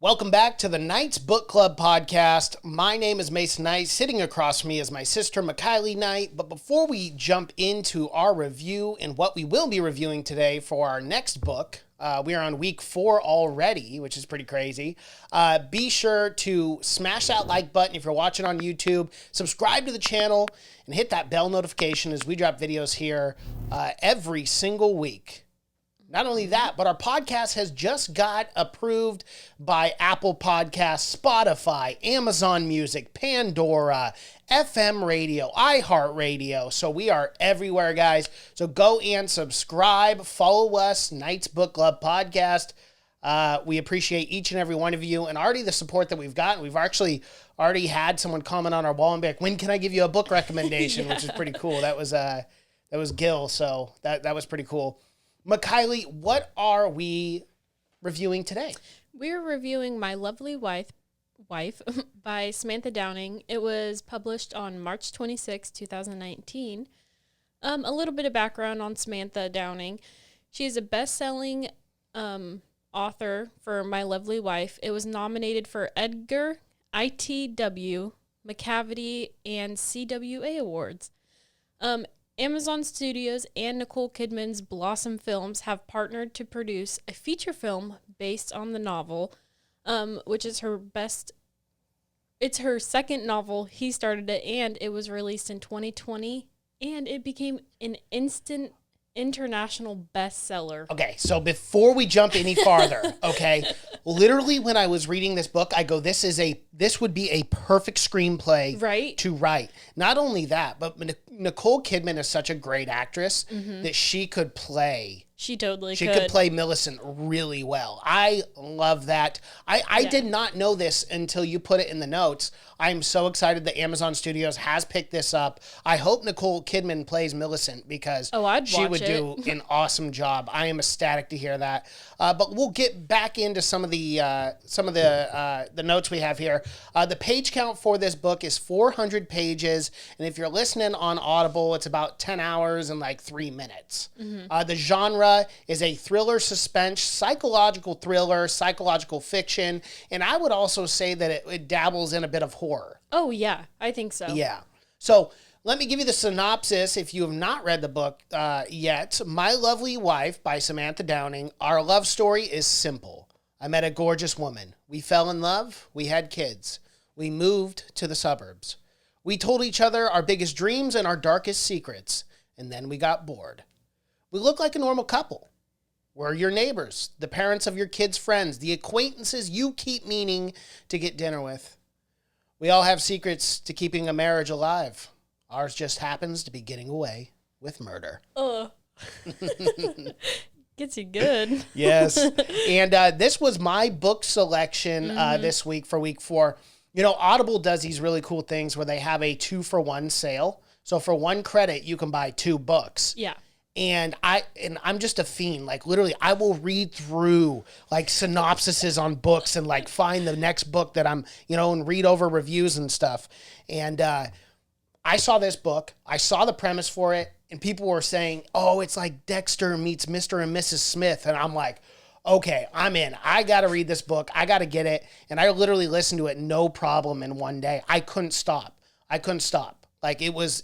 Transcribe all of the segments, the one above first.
Welcome back to the Knights Book Club podcast. My name is Mason Knight. Sitting across from me is my sister, Mikaylee Knight. But before we jump into our review and what we will be reviewing today for our next book, we are on week 4 already, which is pretty crazy. Be sure to smash that like button if you're watching on YouTube. Subscribe to the channel and hit that bell notification as we drop videos here every single week. Not only that, but our podcast has just got approved by Apple Podcasts, Spotify, Amazon Music, Pandora, FM Radio, iHeartRadio. So we are everywhere, guys. So go and subscribe. Follow us, Knights Book Club Podcast. We appreciate each and every one of you and already the support that we've gotten. We've actually already had someone comment on our wall and be like, when can I give you a book recommendation? Which is pretty cool. That was Gil. So that was pretty cool. Mikaylee, what are we reviewing today? We're reviewing My Lovely Wife by Samantha Downing. It was published on March 26, 2019. A little bit of background on Samantha Downing. She's a best-selling author for My Lovely Wife. It was nominated for Edgar, ITW, McCavity, and CWA Awards. Amazon Studios and Nicole Kidman's Blossom Films have partnered to produce a feature film based on the novel, which is it's her second novel. He started it, and it was released in 2020, and it became an instant international bestseller. Okay, so before we jump any farther, okay, literally when I was reading this book, I go, this would be a perfect screenplay to write. Not only that, but Nicole Kidman is such a great actress that she could play. She totally She could play Millicent really well. I love that. I did not know this until you put it in the notes. I'm so excited that Amazon Studios has picked this up. I hope Nicole Kidman plays Millicent because she would do an awesome job. I am ecstatic to hear that. But we'll get back into some of the notes we have here. The page count for this book is 400 pages, and if you're listening on Audible, it's about 10 hours and like 3 minutes. The genre is a thriller, suspense, psychological thriller, psychological fiction, and I would also say that it dabbles in a bit of horror. Oh, yeah, I think so. Yeah. So let me give you the synopsis if you have not read the book yet. My Lovely Wife by Samantha Downing. Our love story is simple. I met a gorgeous woman. We fell in love. We had kids. We moved to the suburbs. We told each other our biggest dreams and our darkest secrets, and then we got bored. We look like a normal couple. We're your neighbors, the parents of your kids' friends, the acquaintances you keep meaning to get dinner with. We all have secrets to keeping a marriage alive. Ours just happens to be getting away with murder. Gets you good. Yes. And this was my book selection this week for week 4. You know, Audible does these really cool things where they have a 2-for-1 sale. So for 1 credit, you can buy 2 books. Yeah. And I'm just a fiend. Like literally, I will read through like synopsises on books and like find the next book that I'm, and read over reviews and stuff. And I saw this book. I saw the premise for it, and people were saying, "Oh, it's like Dexter meets Mr. and Mrs. Smith." And I'm like, "Okay, I'm in. I got to read this book. I got to get it." And I literally listened to it no problem in one day. I couldn't stop. Like it was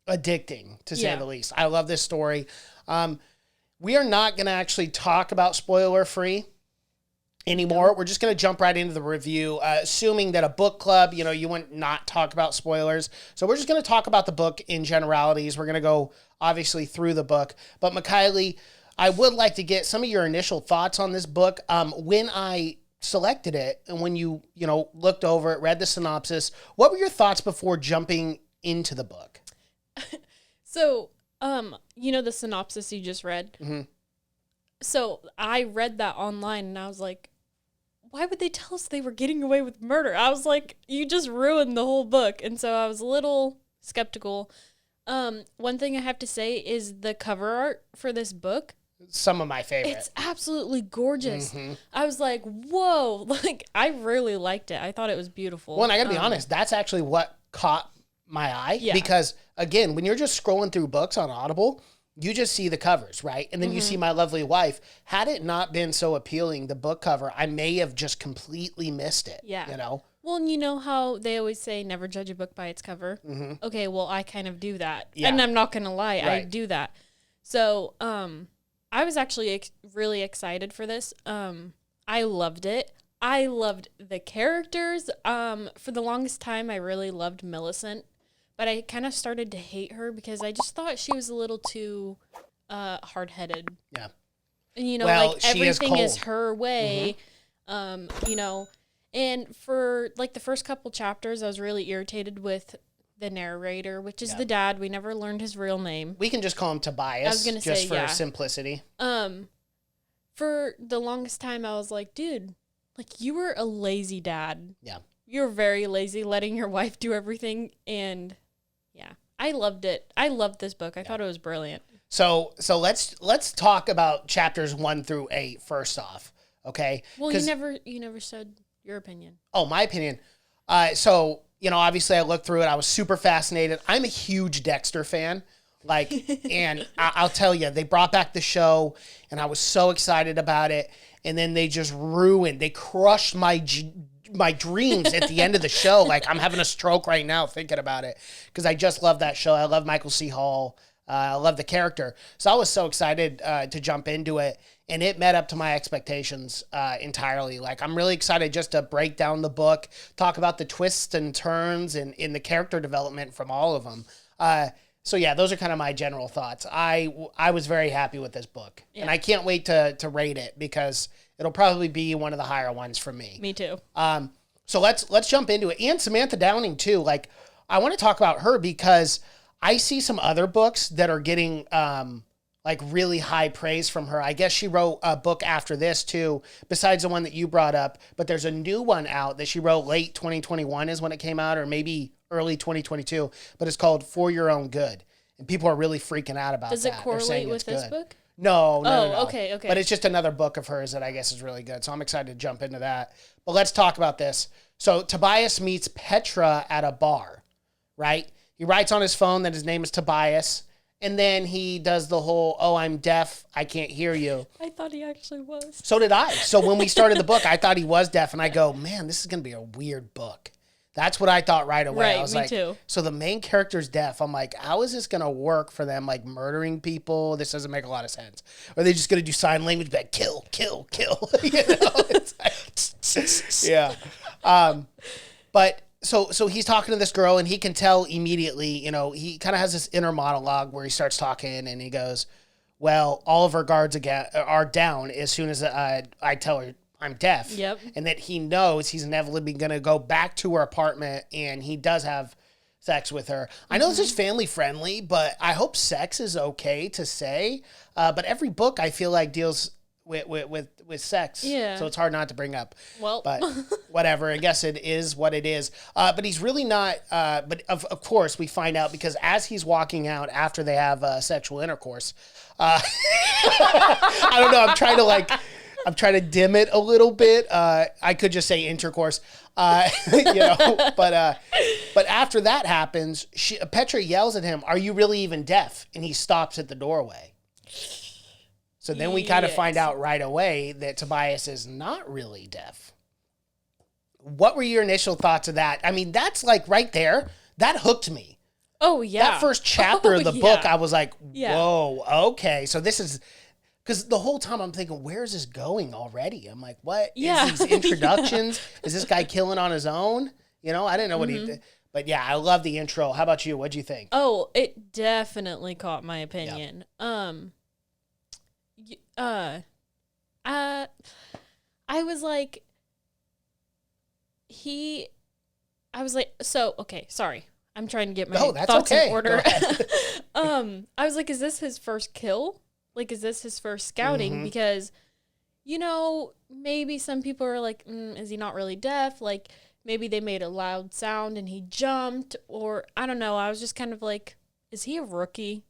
addicting, to say the least. I love this story. We are not going to actually talk about spoiler-free anymore. No. We're just going to jump right into the review, assuming that a book club, you wouldn't not talk about spoilers. So we're just going to talk about the book in generalities. We're going to go, obviously, through the book. But Mikaylee, I would like to get some of your initial thoughts on this book. When I selected it and when you looked over it, read the synopsis, what were your thoughts before jumping into the book? So, the synopsis you just read. Mm-hmm. So I read that online and I was like, why would they tell us they were getting away with murder? I was like, you just ruined the whole book. And so I was a little skeptical. One thing I have to say is the cover art for this book. Some of my favorites. It's absolutely gorgeous. Mm-hmm. I was like, whoa. Like, I really liked it. I thought it was beautiful. Well, and I got to be honest, that's actually what caught my eye. Yeah. Because, again, when you're just scrolling through books on Audible, you just see the covers, right? And then you see My Lovely Wife. Had it not been so appealing, the book cover, I may have just completely missed it. Yeah. You know? Well, and you know how they always say never judge a book by its cover? Mm-hmm. Okay, well, I kind of do that. Yeah. And I'm not going to lie, I Right. do that. So, I was actually really excited for this. I loved it. I loved the characters. For the longest time, I really loved Millicent. But I kind of started to hate her because I just thought she was a little too hard-headed. Yeah. And, you know, Well, like, she is everything is cold. her way. You know, and for, like, the first couple chapters, I was really irritated with the narrator, which is the dad. We never learned his real name. We can just call him Tobias. I was gonna just say, for yeah. simplicity. For the longest time, I was like, dude, like, you were a lazy dad. Yeah. You're very lazy, letting your wife do everything, and yeah, I loved it. I loved this book. I thought it was brilliant. So let's talk about chapters 1 through 8 first off, okay? Well, you never said your opinion. Oh, my opinion. So, you know, obviously I looked through it. I was super fascinated. I'm a huge Dexter fan. Like, and I'll tell you, they brought back the show, and I was so excited about it. And then they just they crushed my dreams at the end of the show. Like, I'm having a stroke right now thinking about it because I just love that show. I love Michael C. Hall. I love the character. So I was so excited to jump into it, and it met up to my expectations entirely. Like, I'm really excited just to break down the book, talk about the twists and turns and in the character development from all of them. So yeah, those are kind of my general thoughts. I was very happy with this book, and I can't wait to rate it because it'll probably be one of the higher ones for me. Me too. So let's jump into it. And Samantha Downing too. Like, I want to talk about her because I see some other books that are getting like really high praise from her. I guess she wrote a book after this too, besides the one that you brought up. But there's a new one out that she wrote late 2021 is when it came out, or maybe early 2022. But it's called For Your Own Good, and people are really freaking out about that. Does it correlate with this book? No. Okay. But it's just another book of hers that I guess is really good. So I'm excited to jump into that. But let's talk about this. So Tobias meets Petra at a bar, right? He writes on his phone that his name is Tobias. And then he does the whole, oh, I'm deaf, I can't hear you. I thought he actually was. So did I. So when we started the book, I thought he was deaf. And I go, man, this is going to be a weird book. That's what I thought right away. Right, I was me like, too. So the main character's deaf. I'm like, how is this going to work for them? Like murdering people? This doesn't make a lot of sense. Or are they just going to do sign language? Be like, kill, kill, kill. You know? It's like, yeah. But so he's talking to this girl, and he can tell immediately, you know, he kind of has this inner monologue where he starts talking, and he goes, well, all of our guards again are down as soon as I tell her I'm deaf. Yep. And that he knows he's inevitably going to go back to her apartment, and he does have sex with her. I know this is family friendly, but I hope sex is okay to say. But every book I feel like deals with sex. Yeah. So it's hard not to bring up. Well. But whatever. I guess it is what it is. But he's really not. But of course, we find out because as he's walking out after they have sexual intercourse, I don't know. I'm trying to dim it a little bit. I could just say intercourse, you know. But after that happens, Petra yells at him, "Are you really even deaf?" And he stops at the doorway. So then we kind of find out right away that Tobias is not really deaf. What were your initial thoughts of that? I mean, that's like right there. That hooked me. Oh, yeah. That first chapter of the book, I was like, Yeah. whoa, okay. So this is, because the whole time I'm thinking, where is this going already? I'm like, what Yeah. is these introductions? Is this guy killing on his own? You know, I didn't know what he did. But yeah, I love the intro. How about you? What'd you think? Oh, it definitely caught my opinion. I was like, so, okay, sorry. I'm trying to get my thoughts in order. I was like, is this his first kill? Like, is this his first scouting? Because, you know, maybe some people are like, is he not really deaf? Like, maybe they made a loud sound and he jumped, or I don't know. I was just kind of like, is he a rookie?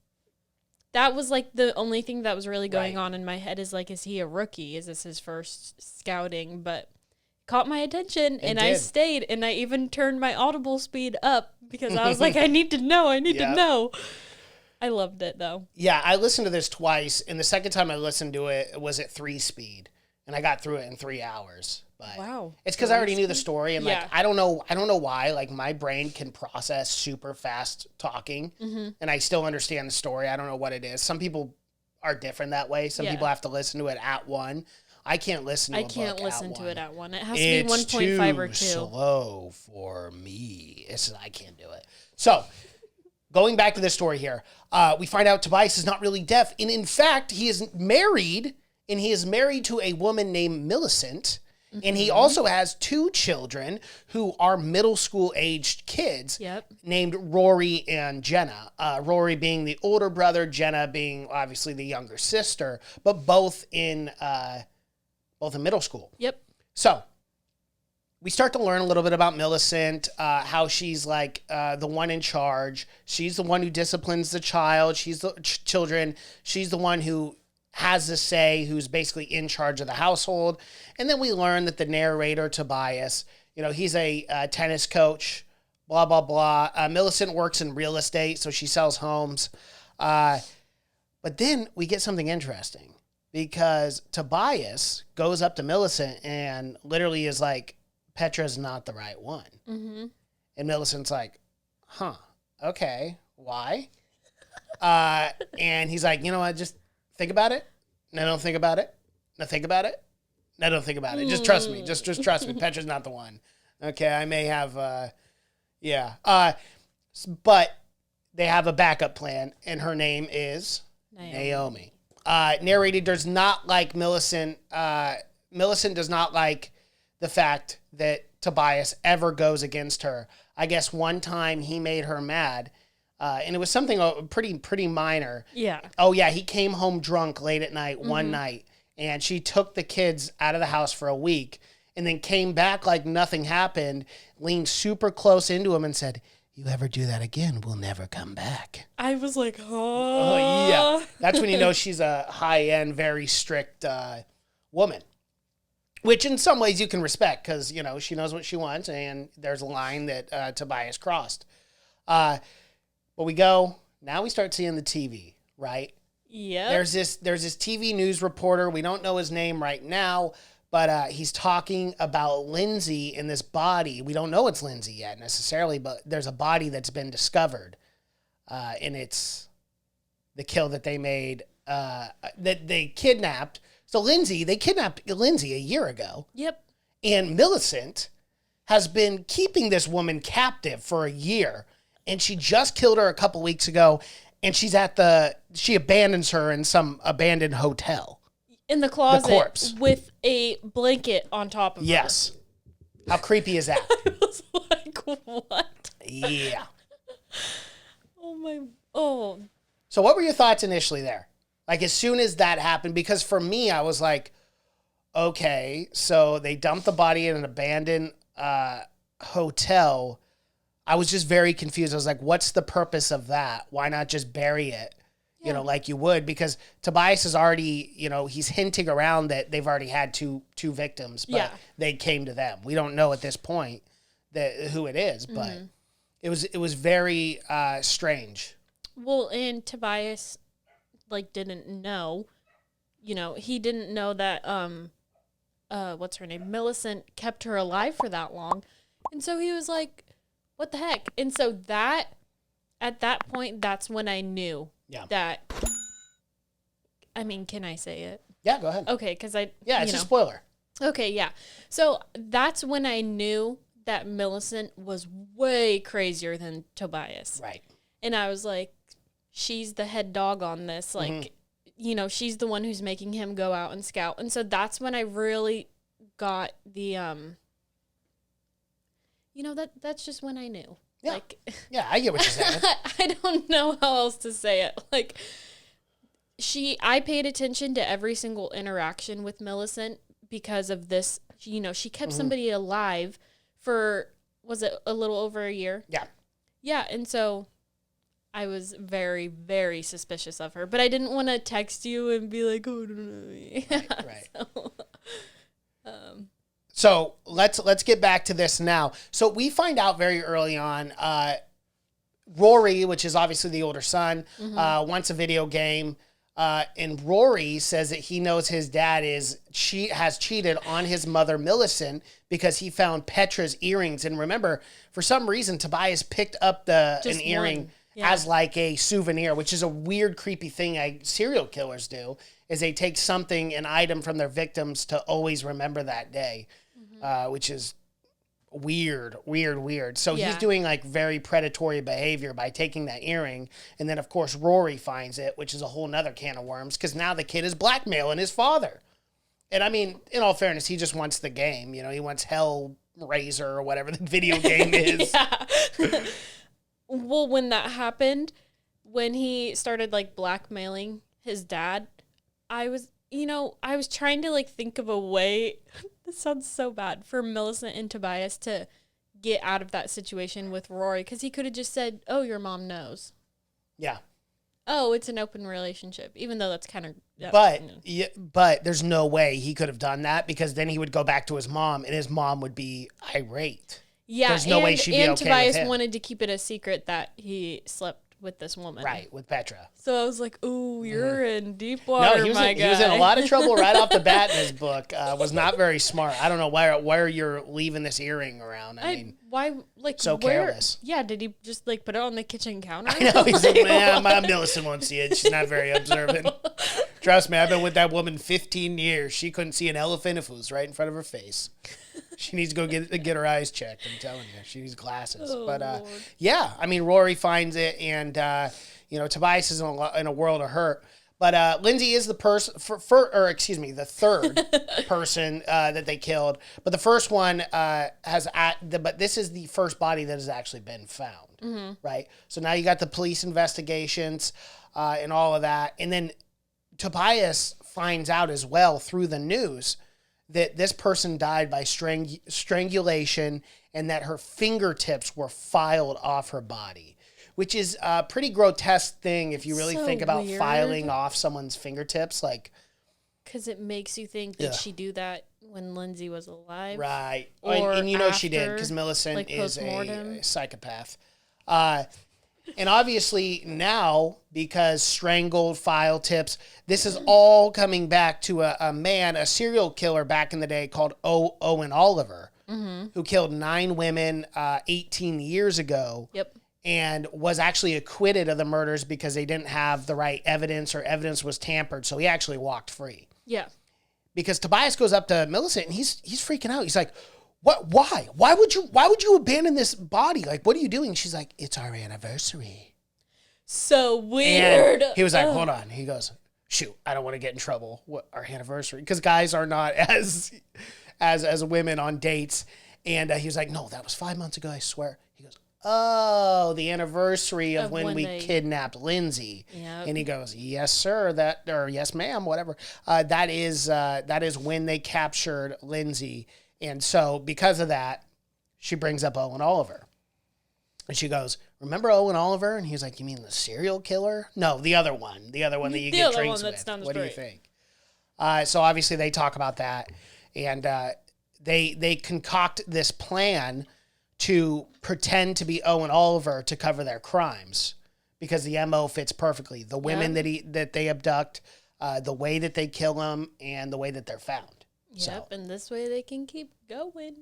That was like the only thing that was really going on in my head is like, is he a rookie? Is this his first scouting? But caught my attention and I stayed, and I even turned my Audible speed up because I was like, I need to know. I loved it though. Yeah, I listened to this twice, and the second time I listened to it was at 3 speed, and I got through it in 3 hours. But Wow. it's because I already knew the story, and Yeah. like I don't know why. Like my brain can process super fast talking, and I still understand the story. I don't know what it is. Some people are different that way. Some Yeah. people have to listen to it at one. I can't listen to I a book can't at listen to one. it at one. It has to be 1.5 or 2. Slow for me. I can't do it. So, going back to this story here, we find out Tobias is not really deaf, and in fact, he is married, and he is married to a woman named Millicent, and he also has 2 children who are middle school aged kids. Yep. Named Rory and Jenna. Rory being the older brother, Jenna being obviously the younger sister, but both in middle school. Yep. So we start to learn a little bit about Millicent, how she's like the one in charge. She's the one who disciplines the child. She's the children. She's the one who has the say, who's basically in charge of the household. And then we learn that the narrator, Tobias, he's a tennis coach, blah, blah, blah. Millicent works in real estate, so she sells homes. But then we get something interesting because Tobias goes up to Millicent and literally is like, Petra's not the right one. Mm-hmm. And Millicent's like, huh, okay, why? And he's like, you know what, just think about it. No, don't think about it. No, think about it. No, don't think about it. Just trust me. Just trust me. Petra's not the one. Okay, I may have, but they have a backup plan, and her name is Naomi. Narrator does not like Millicent. Millicent does not like the fact that Tobias ever goes against her. I guess one time he made her mad, and it was something pretty minor. Yeah. Oh, yeah, he came home drunk late at night one night, and she took the kids out of the house for a week, and then came back like nothing happened, leaned super close into him and said, you ever do that again, we'll never come back. I was like, oh yeah. That's when you know she's a high-end, very strict woman. Which in some ways you can respect because, she knows what she wants and there's a line that Tobias crossed. But now we start seeing the TV, right? Yeah. There's this TV news reporter. We don't know his name right now, but he's talking about Lindsay and this body. We don't know it's Lindsay yet necessarily, but there's a body that's been discovered. And it's the kill that they made, that they kidnapped. So they kidnapped Lindsay a year ago. Yep. And Millicent has been keeping this woman captive for a year. And she just killed her a couple weeks ago. And she abandons her in some abandoned hotel. In the closet. The corpse. With a blanket on top of her. Yes. How creepy is that? I was like, what? Yeah. Oh. So what were your thoughts initially there? Like as soon as that happened, because for me, I was like, okay, so they dumped the body in an abandoned hotel. I was just very confused. I was like, what's the purpose of that? Why not just bury it, like you would? Because Tobias is already, he's hinting around that they've already had two victims, but they came to them. We don't know at this point who it is, but it was very strange. Well, and Tobias didn't know, he didn't know that, what's her name? Millicent kept her alive for that long. And so he was like, what the heck? And so at that point, that's when I knew that, can I say it? Yeah, go ahead. Okay. Cause it's a spoiler. Okay. Yeah. So that's when I knew that Millicent was way crazier than Tobias. Right. And I was like, she's the head dog on this. She's the one who's making him go out and scout. And so that's when I really got the, that's just when I knew. Yeah. I get what you're saying. I don't know how else to say it. I paid attention to every single interaction with Millicent because of this. She kept somebody alive for, was it a little over a year? Yeah. Yeah. And so I was very, very suspicious of her, but I didn't want to text you and be like, oh, no. Right. So let's get back to this now. So we find out very early on, Rory, which is obviously the older son, wants a video game. And Rory says that he knows his dad has cheated on his mother, Millicent, because he found Petra's earrings. And remember, for some reason, Tobias picked up an earring as like a souvenir, which is a weird, creepy thing serial killers do, is they take something, an item from their victims to always remember that day, which is weird. So he's doing like very predatory behavior by taking that earring. And then, of course, Rory finds it, which is a whole nother can of worms because now the kid is blackmailing his father. And I mean, in all fairness, he just wants the game. You know, he wants Hellraiser or whatever the video game is. Well, when that happened, when he started like blackmailing his dad, I was trying to like think of a way. This sounds so bad for Millicent and Tobias to get out of that situation with Rory, because he could have just said, "Oh, your mom knows." Yeah. Oh, it's an open relationship, even though that's kind of. But there's no way he could have done that because then he would go back to his mom and his mom would be irate. Yeah, there's no way she'd be okay Tobias with him. wanted to keep it a secret that he slept with this woman. Right, with Petra. So I was like, "Ooh, you're in deep water, my guy." He was in a lot of trouble right off the bat in his book. Was not very smart. I don't know where you're leaving this earring around. I mean, why, like, so careless. Yeah, did he just like put it on the kitchen counter? I know. He's like, man, my Millicent won't see it. She's not very observant. Trust me, I've been with that woman 15 years. She couldn't see an elephant if it was right in front of her face. She needs to go get her eyes checked. I'm telling you, she needs glasses. Oh, but Lord. yeah, I mean, Rory finds it, and Tobias is in a world of hurt. But Lindsay is the person, the third person that they killed. But the first one but this is the first body that has actually been found, right? So now you got the police investigations and all of that, and then Tobias finds out as well through the news that this person died by strangulation and that her fingertips were filed off her body, which is a pretty grotesque thing if you really think about filing off someone's fingertips. Like, because it makes you think, did she do that when Lindsay was alive? Right. Or and you know after, she did because Millicent like, is post-mortem? a psychopath. And obviously now, because strangled, file tips, this is all coming back to a serial killer back in the day called Owen Oliver, who killed 9 women 18 years ago. Yep. And was actually acquitted of the murders because they didn't have the right evidence or evidence was tampered. So he actually walked free. Yeah. Because Tobias goes up to Millicent and he's freaking out. He's like, "What? Why? Why would you abandon this body? Like, what are you doing?" She's like, "It's our anniversary." So weird. And he was like, "Hold on." He goes, "Shoot, I don't want to get in trouble. What, our anniversary?" Because guys are not as women on dates. And he was like, "No, that was 5 months ago. I swear." He goes, "Oh, the anniversary of when we kidnapped Lindsay." Yep. And he goes, "Yes, sir. Or yes, ma'am. Whatever. That is when they captured Lindsay." And so because of that, she brings up Owen Oliver. And she goes, "Remember Owen Oliver?" And he's like, "You mean the serial killer?" "No, the other one. The other one that you get drinks with. What do you think?" So obviously they talk about that. And they concoct this plan to pretend to be Owen Oliver to cover their crimes. Because the MO fits perfectly. The women that they abduct, the way that they kill them, and the way that they're found. Yep, and this way they can keep going.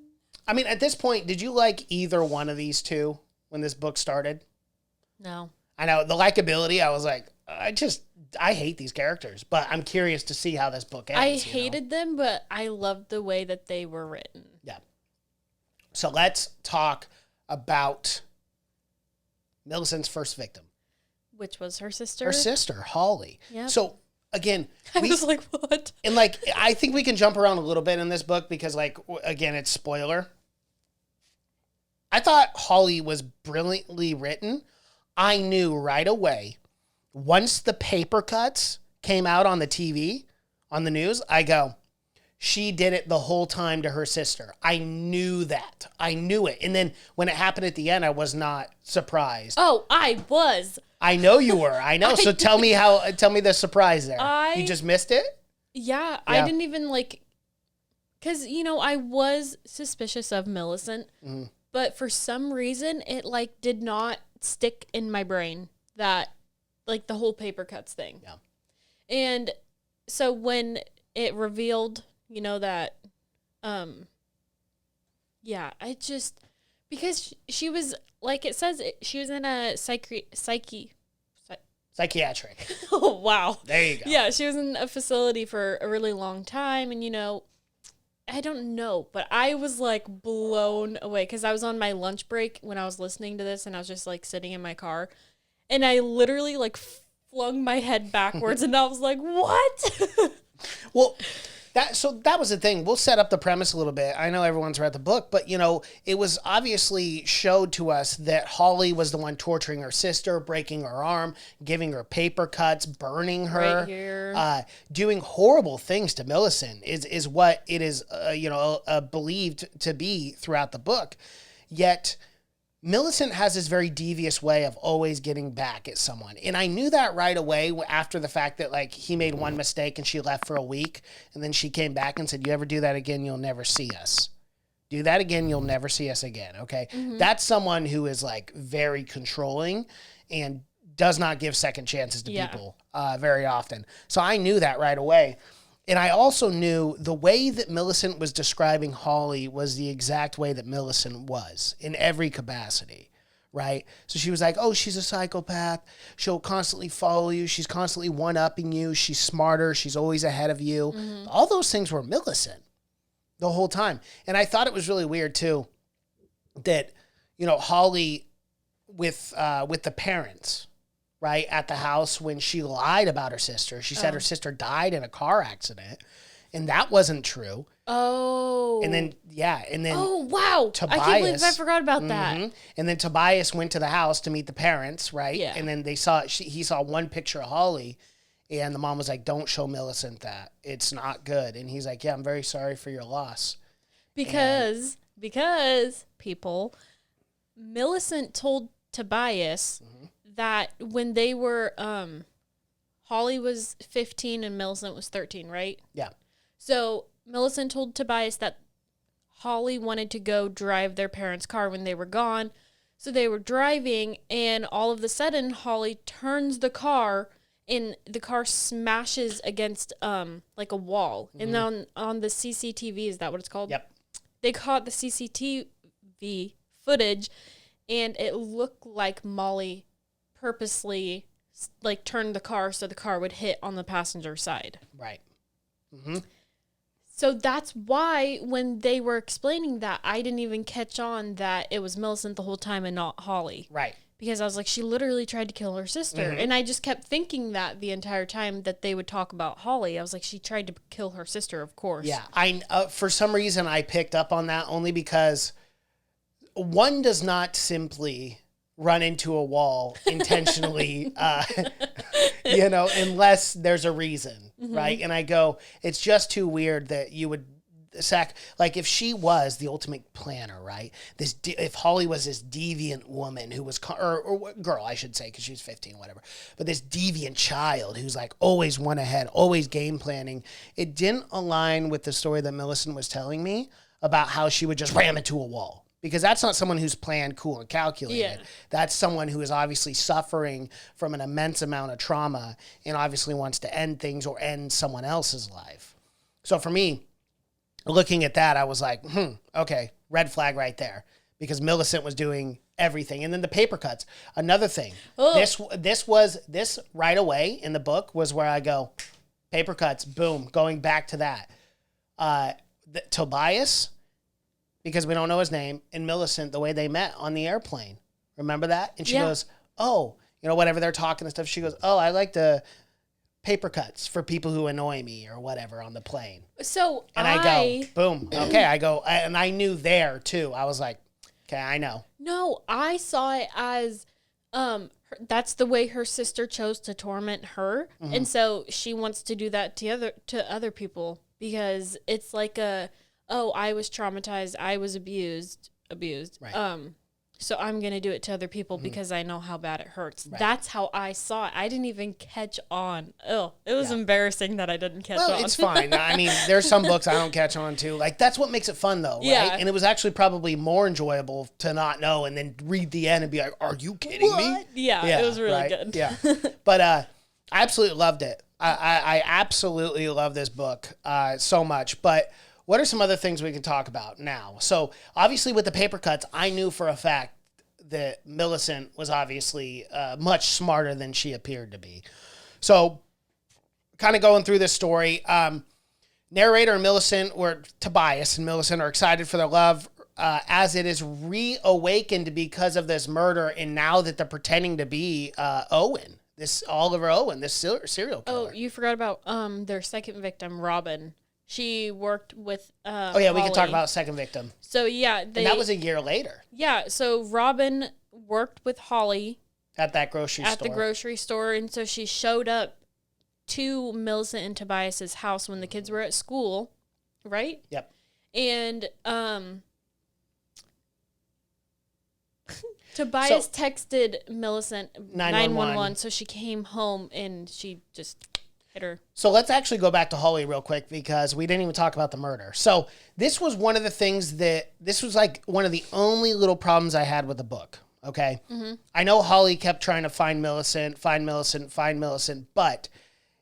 I mean, at this point, did you like either one of these two when this book started? No. I know, the likability, I was like, I hate these characters, but I'm curious to see how this book ends. I hated them, but I loved the way that they were written. Yeah. So let's talk about Millicent's first victim. Which was her sister? Her sister, Holly. Yeah. So, again, I was like, what? And, like, I think we can jump around a little bit in this book because, like, again, it's spoiler. I thought Holly was brilliantly written. I knew right away, once the paper cuts came out on the TV, on the news, I go, she did it the whole time to her sister. I knew that. I knew it. And then when it happened at the end, I was not surprised. Oh, I was. I know you were. I know. So tell me the surprise there. You just missed it? Yeah. I didn't even because, I was suspicious of Millicent, but for some reason it did not stick in my brain, that, like, the whole paper cuts thing. Yeah. And so when it revealed, you know, that, yeah, I just, because she was, like it says, she was in a psychiatric. Oh, wow. There you go. Yeah, she was in a facility for a really long time. And, you know, I don't know, but I was, like, blown away because I was on my lunch break when I was listening to this, and I was just, like, sitting in my car. And I literally, like, flung my head backwards, and I was like, what? Well, that was the thing. We'll set up the premise a little bit. I know everyone's read the book, but, you know, it was obviously showed to us that Holly was the one torturing her sister, breaking her arm, giving her paper cuts, burning her, Right here. doing horrible things to Millicent is what it is, believed to be throughout the book. Yet Millicent has this very devious way of always getting back at someone. And I knew that right away after the fact that, like, he made one mistake and she left for a week. And then she came back and said, you ever do that again, you'll never see us. Do that again, you'll never see us again. Okay. Mm-hmm. That's someone who is, like, very controlling and does not give second chances to people very often. So I knew that right away. And I also knew the way that Millicent was describing Holly was the exact way that Millicent was in every capacity, right? So she was like, oh, she's a psychopath. She'll constantly follow you. She's constantly one-upping you. She's smarter. She's always ahead of you. Mm-hmm. All those things were Millicent the whole time. And I thought it was really weird, too, that, you know, Holly with the parents, right, at the house when she lied about her sister. She said her sister died in a car accident, and that wasn't true. Oh. And then, oh, wow. Tobias, I can't believe I forgot about that. And then Tobias went to the house to meet the parents, right? Yeah. And then he saw one picture of Holly, and the mom was like, don't show Millicent that. It's not good. And he's like, yeah, I'm very sorry for your loss. Because people, Millicent told Tobias that when they were, Holly was 15 and Millicent was 13, right? Yeah. So Millicent told Tobias that Holly wanted to go drive their parents' car when they were gone. So they were driving, and all of a sudden, Holly turns the car, and the car smashes against, like a wall. Mm-hmm. And then on the CCTV, is that what it's called? Yep. They caught the CCTV footage, and it looked like Molly purposely, like, turned the car so the car would hit on the passenger side. Right. Mm-hmm. So that's why when they were explaining that, I didn't even catch on that it was Millicent the whole time and not Holly. Right. Because I was like, she literally tried to kill her sister. Mm-hmm. And I just kept thinking that the entire time that they would talk about Holly. I was like, she tried to kill her sister, of course. Yeah. For some reason, I picked up on that only because one does not simply run into a wall intentionally, unless there's a reason, right? And I go, it's just too weird that you would like, if she was the ultimate planner, right? If Holly was this deviant woman who was, or girl, I should say, because she was 15, whatever, but this deviant child who's, like, always one ahead, always game planning, it didn't align with the story that Millicent was telling me about how she would just ram into a wall. Because that's not someone who's planned, cool, and calculated. Yeah. That's someone who is obviously suffering from an immense amount of trauma and obviously wants to end things or end someone else's life. So for me, looking at that, I was like, okay, red flag right there. Because Millicent was doing everything. And then the paper cuts. Another thing. Oh. This right away in the book was where I go, paper cuts, boom, going back to that. Tobias, because we don't know his name, and Millicent, the way they met on the airplane. Remember that? And she goes, oh, whatever they're talking and stuff. She goes, oh, I like the paper cuts for people who annoy me or whatever on the plane. So I go, boom. Okay, and I knew there too. I was like, okay, I know. No, I saw it as, that's the way her sister chose to torment her. Mm-hmm. And so she wants to do that to other people because it's like I was traumatized. I was abused. Right. so I'm going to do it to other people because I know how bad it hurts. Right. That's how I saw it. I didn't even catch on. Oh, it was embarrassing that I didn't catch on. It's fine. I mean, there's some books I don't catch on to. Like, that's what makes it fun, though, right? And it was actually probably more enjoyable to not know and then read the end and be like, are you kidding me? Yeah, it was really good. Yeah. But I absolutely loved it. I absolutely love this book so much. But what are some other things we can talk about now? So, obviously, with the paper cuts, I knew for a fact that Millicent was obviously much smarter than she appeared to be. So, kind of going through this story, narrator and Millicent, or Tobias and Millicent, are excited for their love as it is reawakened because of this murder, and now that they're pretending to be Owen, this Oliver Owen, this serial killer. Oh, you forgot about their second victim, Robin. She worked with we Holly. can talk about second victim. So, yeah. And that was a year later. Yeah, so Robin worked with Holly. At that grocery store. At the grocery store, and so she showed up to Millicent and Tobias's house when the kids were at school, right? Yep. And Tobias texted Millicent 911, so she came home and she just hit her. So let's actually go back to Holly real quick because we didn't even talk about the murder. So this was one of the things this was like one of the only little problems I had with the book, okay? Mm-hmm. I know Holly kept trying to find Millicent, but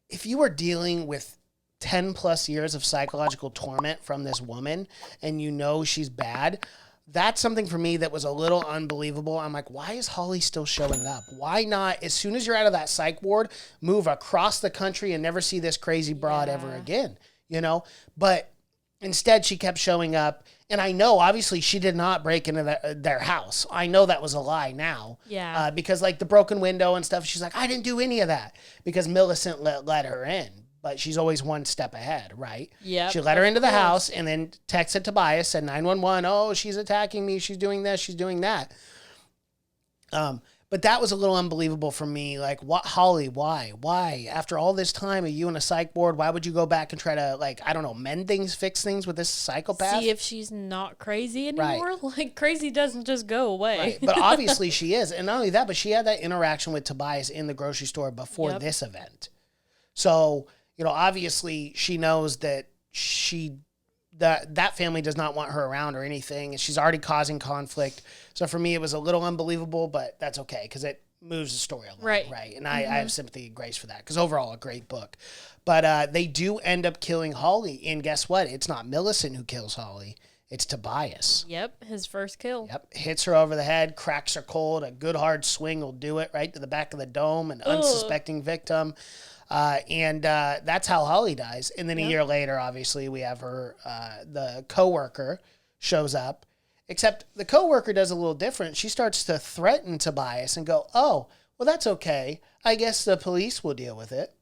if you are dealing with 10 plus years of psychological torment from this woman and you know she's bad, that's something for me that was a little unbelievable. I'm like, why is Holly still showing up? Why not, as soon as you're out of that psych ward, move across the country and never see this crazy broad ever again, you know? But instead, she kept showing up. And I know, obviously, she did not break into their house. I know that was a lie now. Yeah. Because, like, the broken window and stuff, she's like, I didn't do any of that. Because Millicent let her in. But she's always one step ahead, right? Yeah. She let her into the house and then texted Tobias, said 911. Oh, she's attacking me. She's doing this. She's doing that. But that was a little unbelievable for me. Like, what, Holly? Why? Why? After all this time of you in a psych ward, why would you go back and try to, like, I don't know, mend things, fix things with this psychopath? See if she's not crazy anymore. Right. Like, crazy doesn't just go away. Right. But obviously she is. And not only that, but she had that interaction with Tobias in the grocery store before this event. So, you know, obviously she knows that that family does not want her around or anything, and she's already causing conflict. So for me, it was a little unbelievable, but that's okay because it moves the story along, right? And I have sympathy and grace for that because overall, a great book. But they do end up killing Holly, and guess what? It's not Millicent who kills Holly. It's Tobias. Yep, his first kill. Yep, hits her over the head, cracks her cold. A good hard swing will do it, right to the back of the dome, an unsuspecting victim. And that's how Holly dies. And then a year later, obviously, we have her, the coworker shows up, except the coworker does a little different. She starts to threaten Tobias and go, oh, well, that's okay. I guess the police will deal with it.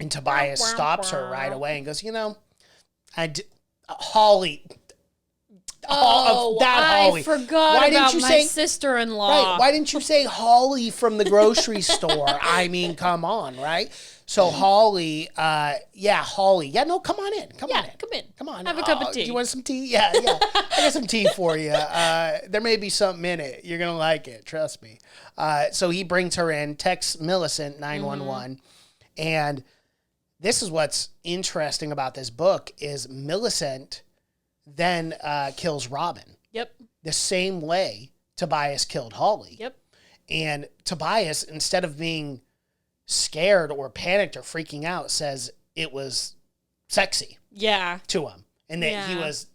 And Tobias stops her right away and goes, you know, Holly. Holly. I forgot about my sister-in-law. Right. Why didn't you say Holly from the grocery store? I mean, come on, right? So Holly, Holly. Yeah, no, come on in. Come on. Have a cup of tea. Do you want some tea? Yeah. I got some tea for you. There may be something in it. You're going to like it. Trust me. So he brings her in, texts Millicent 911. And this is what's interesting about this book is Millicent then kills Robin. Yep. The same way Tobias killed Holly. Yep. And Tobias, instead of being scared or panicked or freaking out, says it was sexy. Yeah. To him. And that he was,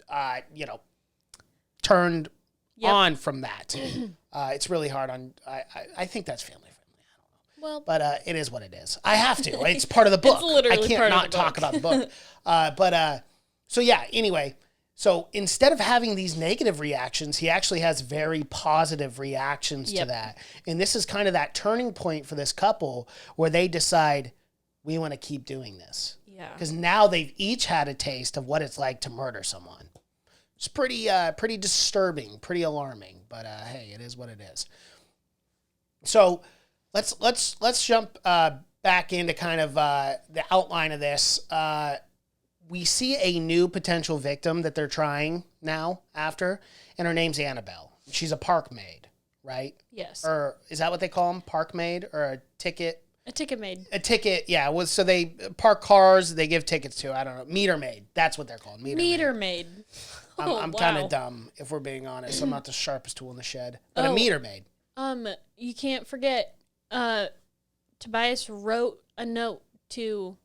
turned on from that. It's really hard on, I think that's family friendly. I don't know. Well, but it is what it is. I have to. It's part of the book. It's literally I can't not talk about the book. So yeah, anyway. So instead of having these negative reactions, he actually has very positive reactions to that. And this is kind of that turning point for this couple where they decide, we want to keep doing this. Yeah. Because now they've each had a taste of what it's like to murder someone. It's pretty disturbing, pretty alarming. But hey, it is what it is. So let's jump back into kind of the outline of this. We see a new potential victim that they're trying now after, and her name's Annabelle. She's a park maid, right? Yes. Or is that what they call them? Park maid or a ticket? A ticket maid. A ticket, yeah. So they park cars, they give tickets to, I don't know, meter maid. That's what they're called, meter maid. I'm Wow. kind of dumb, if we're being honest. I'm not the sharpest tool in the shed. But a meter maid. You can't forget, Tobias wrote a note to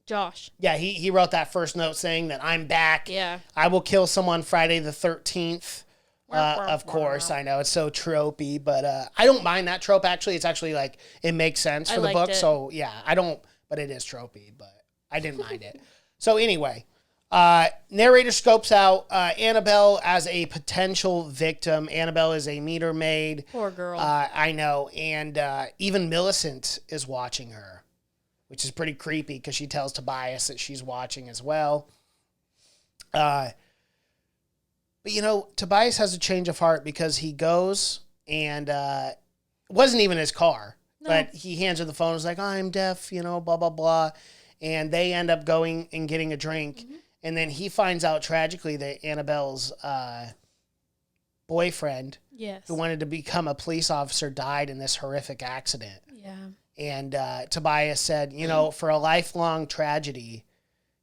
Josh. Yeah, he wrote that first note saying that I'm back. Yeah. I will kill someone Friday the 13th. Of course, I know it's so tropey, but I don't mind that trope. Actually, it's actually like it makes sense for the book. So yeah, I don't, but it is tropey, but I didn't mind it. So anyway, narrator scopes out Annabelle as a potential victim. Annabelle is a meter maid. Poor girl. I know, and even Millicent is watching her, which is pretty creepy because she tells Tobias that she's watching as well. But, you know, Tobias has a change of heart because he goes and it wasn't even his car, but he hands her the phone. He's like, I'm deaf, you know, blah, blah, blah. And they end up going and getting a drink. Mm-hmm. And then he finds out tragically that Annabelle's boyfriend, who wanted to become a police officer, died in this horrific accident. Yeah. And Tobias said, you know, for a lifelong tragedy,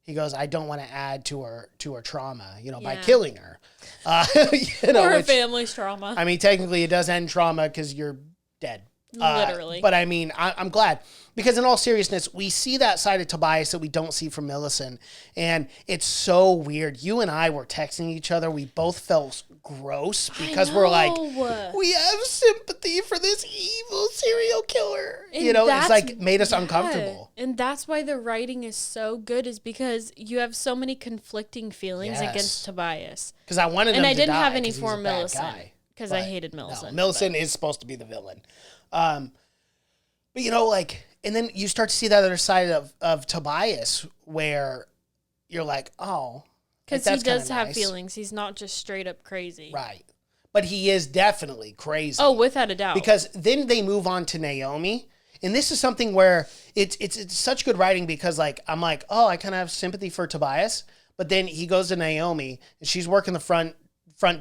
he goes, I don't want to add to her trauma, you know, by killing her. You know, or her family's trauma. I mean, technically it does end trauma because you're dead. Literally. But I mean, I'm glad. Because in all seriousness, we see that side of Tobias that we don't see from Millicent. And it's so weird. You and I were texting each other. We both felt gross because we're like, we have sympathy for this evil serial killer. And you know, it's like made us uncomfortable. And that's why the writing is so good, is because you have so many conflicting feelings against Tobias. Because I wanted him to die. And I didn't have any for Millicent because I hated Millicent. No, Millicent is supposed to be the villain. But you know, like, and then you start to see that other side of Tobias where you're like, oh, because he does have feelings. He's not just straight up crazy. Right. But he is definitely crazy. Oh, without a doubt. Because then they move on to Naomi. And this is something where it's such good writing because, like, I'm like, oh, I kind of have sympathy for Tobias. But then he goes to Naomi and she's working the front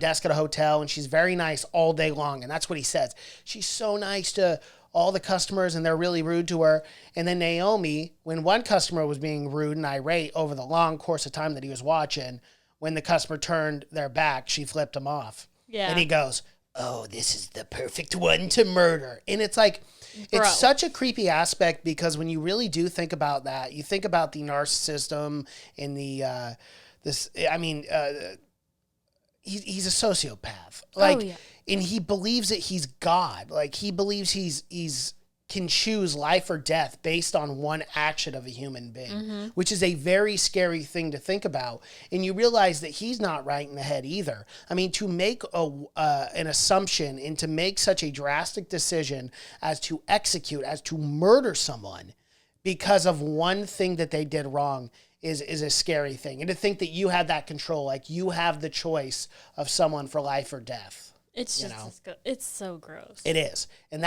desk at a hotel and she's very nice all day long. And that's what he says. She's so nice to all the customers and they're really rude to her. And then Naomi, when one customer was being rude and irate over the long course of time that he was watching, when the customer turned their back, she flipped him off. Yeah. And he goes, oh, this is the perfect one to murder. And it's like, it's such a creepy aspect because when you really do think about that, you think about the narcissism and the, he's a sociopath. Like, and he believes that he's God. Like, he believes he's can choose life or death based on one action of a human being, which is a very scary thing to think about. And you realize that he's not right in the head either. I mean, to make an assumption and to make such a drastic decision as to execute, as to murder someone because of one thing that they did wrong is a scary thing. And to think that you had that control, like you have the choice of someone for life or death. It's just, it's so gross. It is. And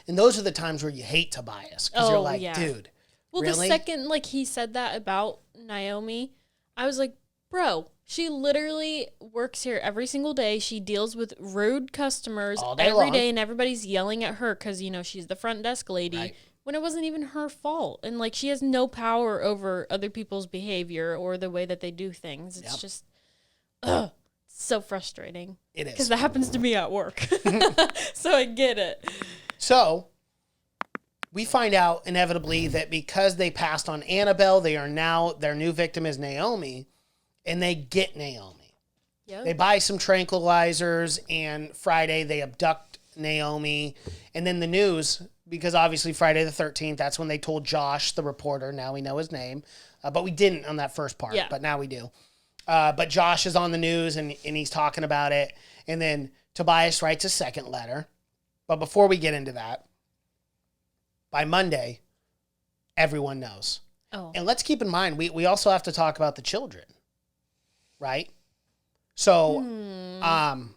those are the times where you hate Tobias. Because you're like, dude, well, really? The second, like, he said that about Naomi, I was like, bro, she literally works here every single day. She deals with rude customers every day, and everybody's yelling at her because, you know, she's the front desk lady when it wasn't even her fault. And, like, she has no power over other people's behavior or the way that they do things. It's just, so frustrating. It is. Because that happens to me at work. So I get it. So we find out inevitably that because they passed on Annabelle, they are now, their new victim is Naomi, and they get Naomi. Yep. They buy some tranquilizers, and Friday they abduct Naomi. And then the news, because obviously Friday the 13th, that's when they told Josh, the reporter, now we know his name, but we didn't on that first part, but now we do. But Josh is on the news and he's talking about it. And then Tobias writes a second letter. But before we get into that, by Monday, everyone knows. Oh. And let's keep in mind, we also have to talk about the children, right? So, I'm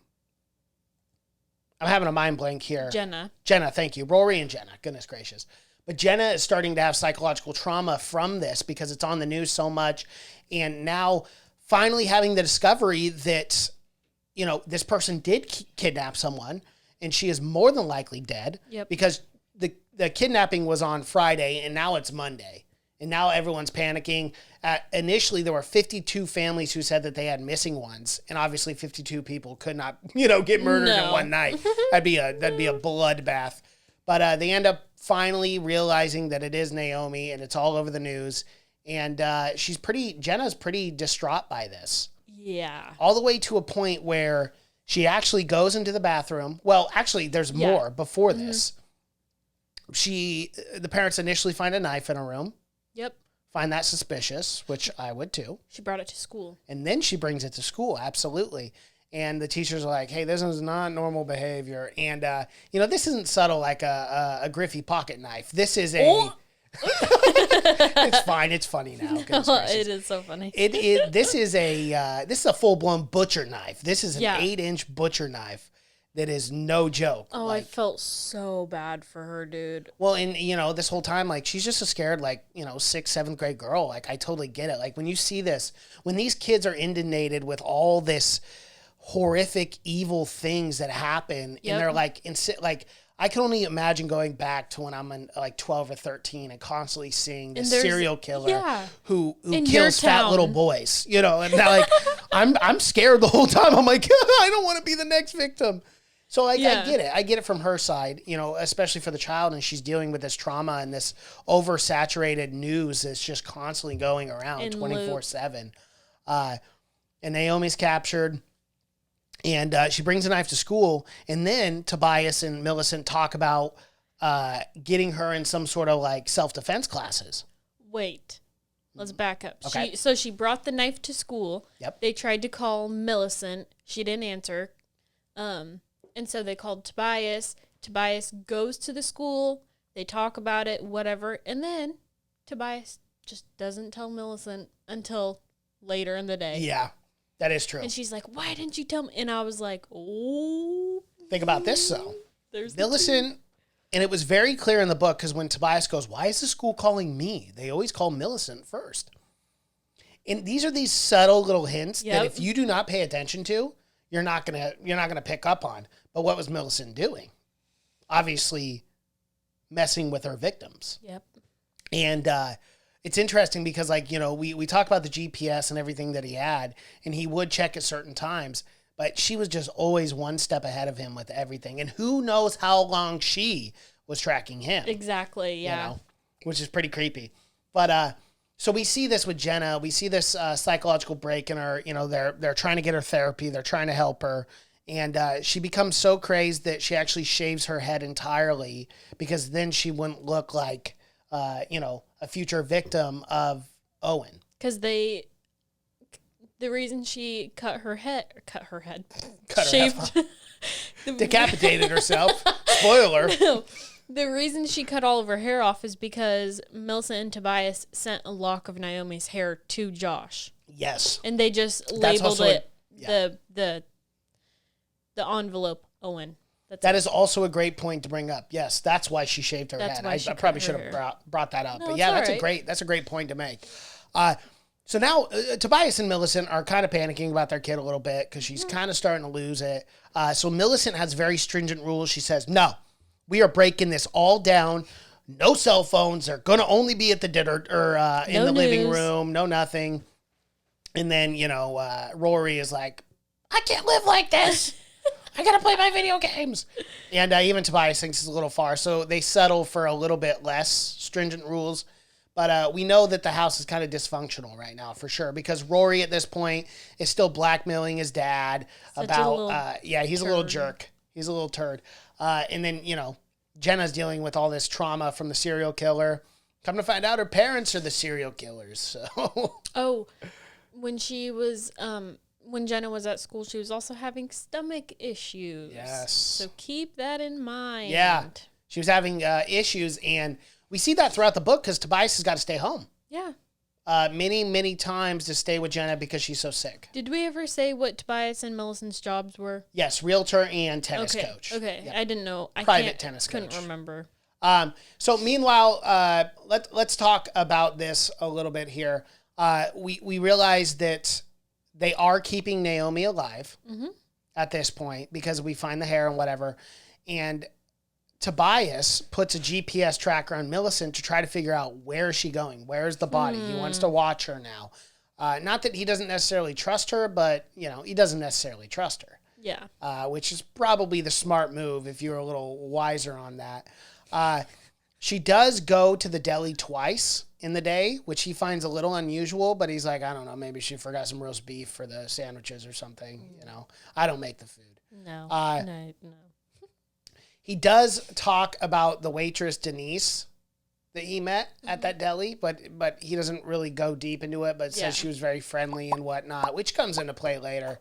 having a mind blank here. Jenna, thank you. Rory and Jenna, goodness gracious. But Jenna is starting to have psychological trauma from this because it's on the news so much. And now finally having the discovery that, this person did kidnap someone, and she is more than likely dead. Yep. Because the kidnapping was on Friday, and now it's Monday. And now everyone's panicking. Initially, there were 52 families who said that they had missing ones. And obviously 52 people could not, get murdered in one night. That'd be a bloodbath. But they end up finally realizing that it is Naomi, and it's all over the news. And Jenna's pretty distraught by this. Yeah. All the way to a point where she actually goes into the bathroom. Well, actually, there's more before this. The parents initially find a knife in her room. Yep. Find that suspicious, which I would too. She brought it to school. And then she brings it to school, absolutely. And the teachers are like, hey, this is not normal behavior. And, this isn't subtle like a Griffey pocket knife. This is a... It's fine. It's funny now. It is so funny. This is a full-blown butcher knife. This is an 8-inch butcher knife. That is no joke. Oh, I felt so bad for her, dude. Well, and, this whole time, she's just a scared, 6th, 7th grade girl. I totally get it. When you see this, when these kids are inundated with all this horrific, evil things that happen, and they're I can only imagine going back to when I'm in 12 or 13 and constantly seeing this serial killer who kills fat little boys, and they're I'm scared the whole time. I'm like, I don't want to be the next victim. So I get it. I get it from her side, especially for the child, and she's dealing with this trauma and this oversaturated news that's just constantly going around 24/7. And Naomi's captured, and she brings a knife to school, and then Tobias and Millicent talk about getting her in some sort of self-defense classes. Wait. Let's back up. Okay. She brought the knife to school. Yep. They tried to call Millicent. She didn't answer. And so they called Tobias. Tobias goes to the school. They talk about it, whatever. And then Tobias just doesn't tell Millicent until later in the day. Yeah, that is true. And she's like, why didn't you tell me? And I was like, oh. Think about this, though. There's Millicent, and it was very clear in the book, because when Tobias goes, why is the school calling me? They always call Millicent first. And these are these subtle little hints that if you do not pay attention to, you're not gonna pick up on. But what was Millicent doing? Obviously, messing with her victims. Yep. And it's interesting because, we talk about the GPS and everything that he had, and he would check at certain times, but she was just always one step ahead of him with everything. And who knows how long she was tracking him. Exactly, yeah. Which is pretty creepy. But so we see this with Jenna. We see this psychological break in her. They're trying to get her therapy. They're trying to help her. And she becomes so crazed that she actually shaves her head entirely, because then she wouldn't look like, a future victim of Owen. Because the reason she decapitated herself. Spoiler. No, the reason she cut all of her hair off is because Millicent and Tobias sent a lock of Naomi's hair to Josh. Yes. And they just labeled it the envelope Owen. That is also a great point to bring up. Yes, that's why she shaved her head. I probably should have brought that up. No, but yeah, that's a great point to make. So now Tobias and Millicent are kind of panicking about their kid a little bit, because she's kind of starting to lose it. So Millicent has very stringent rules. She says, no, we are breaking this all down. No cell phones. They're going to only be at the dinner or in the living room. No nothing. And then, Rory is like, I can't live like this. I got to play my video games. And even Tobias thinks it's a little far. So they settle for a little bit less stringent rules. But we know that the house is kind of dysfunctional right now, for sure, because Rory at this point is still blackmailing his dad he's a little jerk. He's a little turd. And then, Jenna's dealing with all this trauma from the serial killer. Come to find out, her parents are the serial killers. So. Oh, when she was... when Jenna was at school, she was also having stomach issues. Yes. So keep that in mind. Yeah. She was having issues, and we see that throughout the book because Tobias has got to stay home. Yeah. Many, many times to stay with Jenna because she's so sick. Did we ever say what Tobias and Millicent's jobs were? Yes, realtor and tennis coach. Okay, yep. I didn't know. Private tennis coach. Couldn't remember. So meanwhile, let's talk about this a little bit here. We realize that they are keeping Naomi alive at this point because we find the hair and whatever. And Tobias puts a GPS tracker on Millicent to try to figure out where is she going? Where's the body? He wants to watch her now. Not that he doesn't necessarily trust her, but, he doesn't necessarily trust her. Yeah. Which is probably the smart move if you're a little wiser on that. She does go to the deli twice in the day, which he finds a little unusual, but he's like, I don't know, maybe she forgot some roast beef for the sandwiches or something, I don't make the food. No. No. He does talk about the waitress, Denise, that he met at that deli, but he doesn't really go deep into it, but says she was very friendly and whatnot, which comes into play later.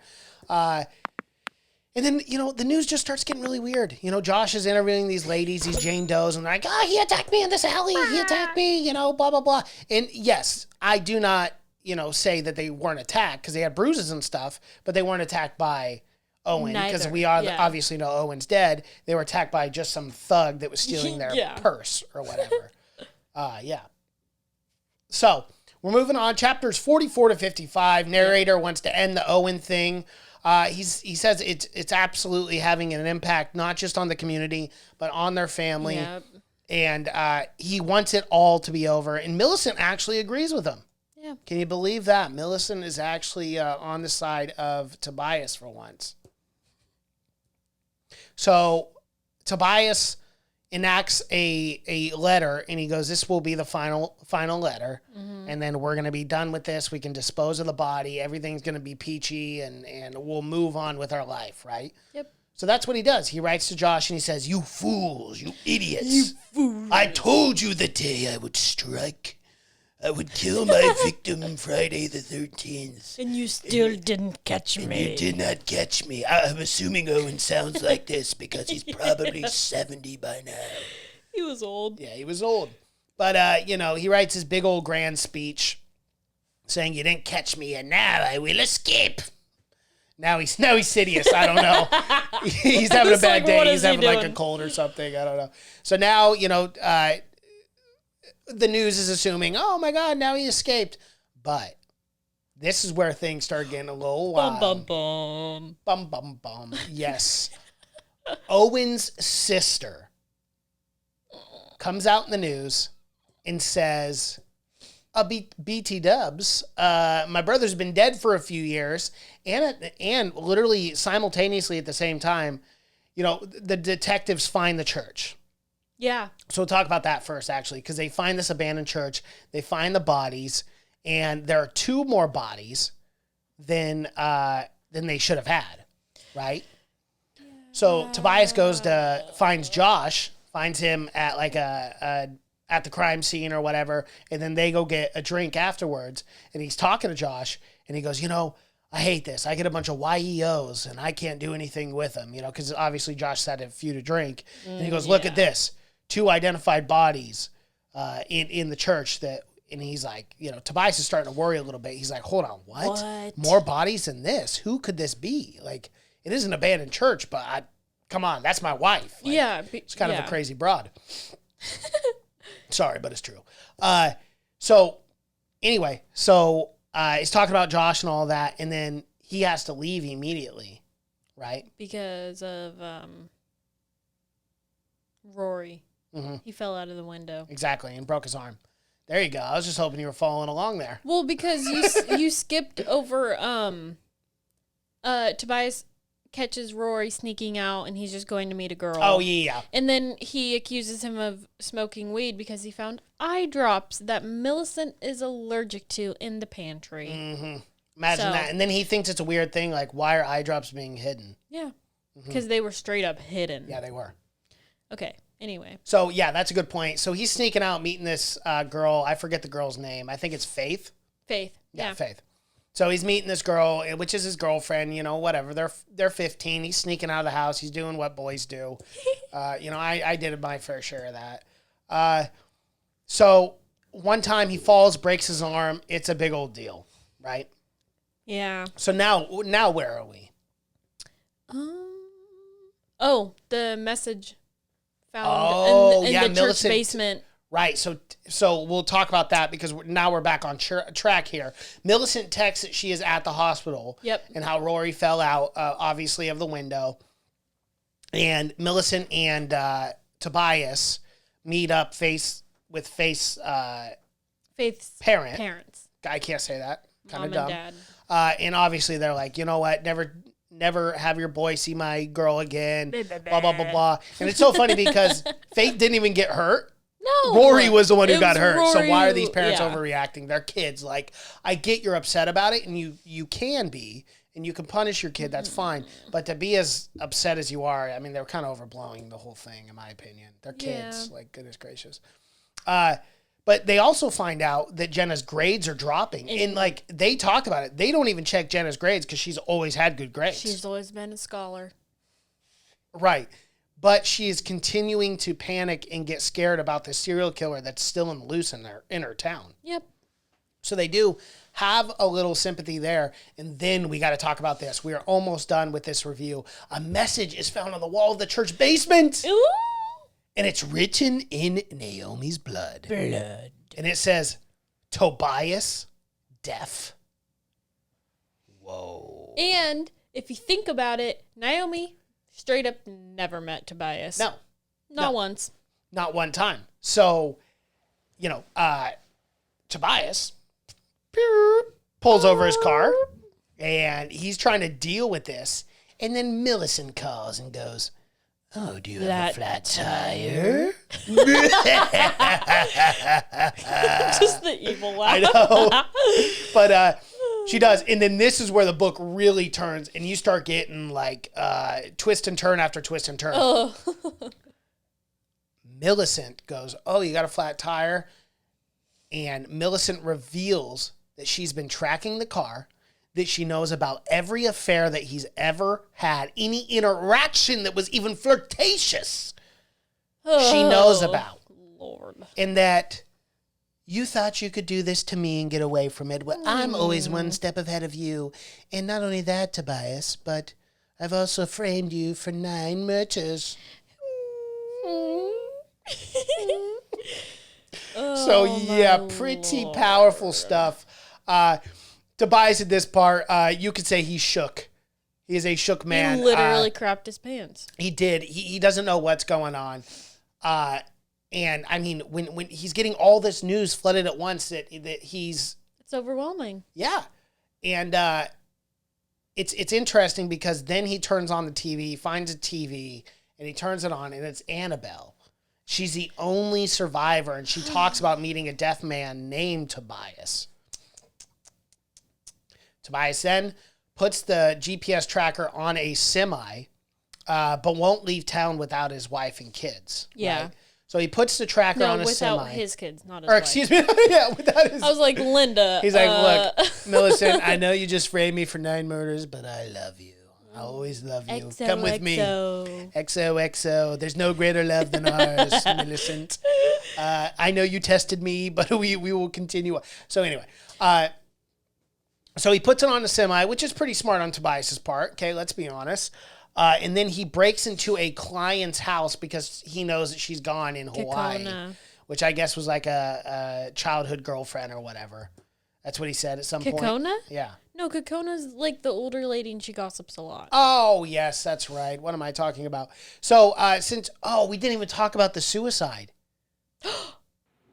And then, the news just starts getting really weird. Josh is interviewing these ladies, these Jane Does, and they're like, he attacked me in this alley. He attacked me, blah, blah, blah. And yes, I do not, say that they weren't attacked because they had bruises and stuff, but they weren't attacked by Owen because we obviously know Owen's dead. They were attacked by just some thug that was stealing their purse or whatever. So we're moving on. Chapters 44 to 55. Narrator wants to end the Owen thing. He says it's absolutely having an impact, not just on the community, but on their family. Yep. And he wants it all to be over. And Millicent actually agrees with him. Yeah. Can you believe that? Millicent is actually on the side of Tobias for once. So Tobias enacts a letter, and he goes, this will be the final letter, and then we're going to be done with this. We can dispose of the body. Everything's going to be peachy, and we'll move on with our life, right? Yep. So that's what he does. He writes to Josh, and he says, you fools, you idiots. You fools. I told you the day I would strike. I would kill my victim Friday the 13th. And you still didn't catch me. You did not catch me. I'm assuming Owen sounds like this because he's probably 70 by now. He was old. Yeah, he was old. But, he writes his big old grand speech saying, you didn't catch me, and now I will escape. Now he's Sidious. I don't know. He's having a bad day. He's having like a cold or something. I don't know. So now, the news is assuming, oh my God, now he escaped. But this is where things start getting a little wild. Bum, bum, bum. Bum, bum, bum. Yes. Owen's sister comes out in the news and says, BT Dubs, my brother's been dead for a few years, and literally simultaneously at the same time, the detectives find the church. Yeah. So we'll talk about that first, actually, because they find this abandoned church. They find the bodies, and there are 2 more bodies than they should have had, right? Yeah. So Tobias finds Josh, finds him at like at the crime scene or whatever, and then they go get a drink afterwards, and he's talking to Josh, and he goes, I hate this. I get a bunch of YEOs, and I can't do anything with them, because obviously Josh had a few to drink, and he goes, look at this. 2 identified bodies in the church and he's like, Tobias is starting to worry a little bit. He's like, hold on, what? More bodies than this? Who could this be? Like, it is an abandoned church, but come on, that's my wife. Like, it's kind of a crazy broad. Sorry, but it's true. So anyway, he's talking about Josh and all that, and then he has to leave immediately, right? Because of Rory. Mm-hmm. He fell out of the window. Exactly, and broke his arm. There you go. I was just hoping you were following along there. Well, because you skipped over Tobias catches Rory sneaking out, and he's just going to meet a girl. Oh, yeah. And then he accuses him of smoking weed because he found eye drops that Millicent is allergic to in the pantry. Mm-hmm. Imagine that. And then he thinks it's a weird thing, like, why are eye drops being hidden? Yeah, because they were straight up hidden. Yeah, they were. Okay. Anyway. So, yeah, that's a good point. So he's sneaking out, meeting this girl. I forget the girl's name. I think it's Faith. Faith. Yeah. Faith. So he's meeting this girl, which is his girlfriend, whatever. They're 15. He's sneaking out of the house. He's doing what boys do. I did my fair share of that. So one time he falls, breaks his arm. It's a big old deal, right? Yeah. So now where are we? The message found in the church basement. Right. So we'll talk about that because now we're back on track here. Millicent texts that she is at the hospital. Yep. And how Rory fell out, obviously, of the window. And Millicent and Tobias meet up face Faith's parents. I can't say that. Kind of Mom dumb. and Dad. And obviously they're like, you know what? Never have your boy see my girl again. Blah, blah, blah, blah. And it's so funny because Faith didn't even get hurt. No. Rory was the one who got hurt. Rory, so why are these parents overreacting? They're kids. Like, I get you're upset about it, and you can be, and you can punish your kid. That's fine. But to be as upset as you are, I mean, they're kind of overblowing the whole thing, in my opinion. They're kids. Like, goodness gracious. But they also find out that Jenna's grades are dropping. And, like, they talked about it. They don't even check Jenna's grades because she's always had good grades. She's always been a scholar. Right. But she is continuing to panic and get scared about the serial killer that's still in the loose in her town. Yep. So they do have a little sympathy there. And then we got to talk about this. We are almost done with this review. A message is found on the wall of the church basement. Ooh. And it's written in Naomi's blood. And it says, Tobias, deaf. Whoa. And if you think about it, Naomi straight up never met Tobias. No. Not once. Not one time. So, Tobias pulls over his car and he's trying to deal with this. And then Millicent calls and goes, oh, do you have a flat tire? Just the evil laugh. I know. But she does. And then this is where the book really turns and you start getting like twist and turn after twist and turn. Oh. Millicent goes, oh, you got a flat tire? And Millicent reveals that she's been tracking the car, that she knows about every affair that he's ever had, any interaction that was even flirtatious, she knows about. Lord. And that you thought you could do this to me and get away from it. Well, I'm always one step ahead of you. And not only that, Tobias, but I've also framed you for 9 murders. So, yeah, pretty powerful stuff. Tobias at this part, you could say he's shook. He is a shook man. He literally crapped his pants. He did. He doesn't know what's going on. And, I mean, when he's getting all this news flooded at once that he's... It's overwhelming. Yeah. And it's interesting because then he turns on the TV, finds a TV, and he turns it on, and it's Annabelle. She's the only survivor, and she talks about meeting a deaf man named Tobias. Tobias then puts the GPS tracker on a semi, but won't leave town without his wife and kids. Yeah. Right? So he puts the tracker on a semi. without his kids, not his Or wife. excuse me, yeah, without his... I was like, Linda. He's like, look, Millicent, I know you just framed me for 9 murders, but I love you. I always love you. XOXO. Come with me. XOXO. There's no greater love than ours, Millicent. I know you tested me, but we will continue. So anyway, so he puts it on a semi, which is pretty smart on Tobias's part. Okay, let's be honest. And then he breaks into a client's house because he knows that she's gone in Hawaii, which I guess was like a childhood girlfriend or whatever. That's what he said at some point. Kekona? Yeah. No, Kekona's like the older lady and she gossips a lot. Oh, yes, that's right. What am I talking about? So, we didn't even talk about the suicide.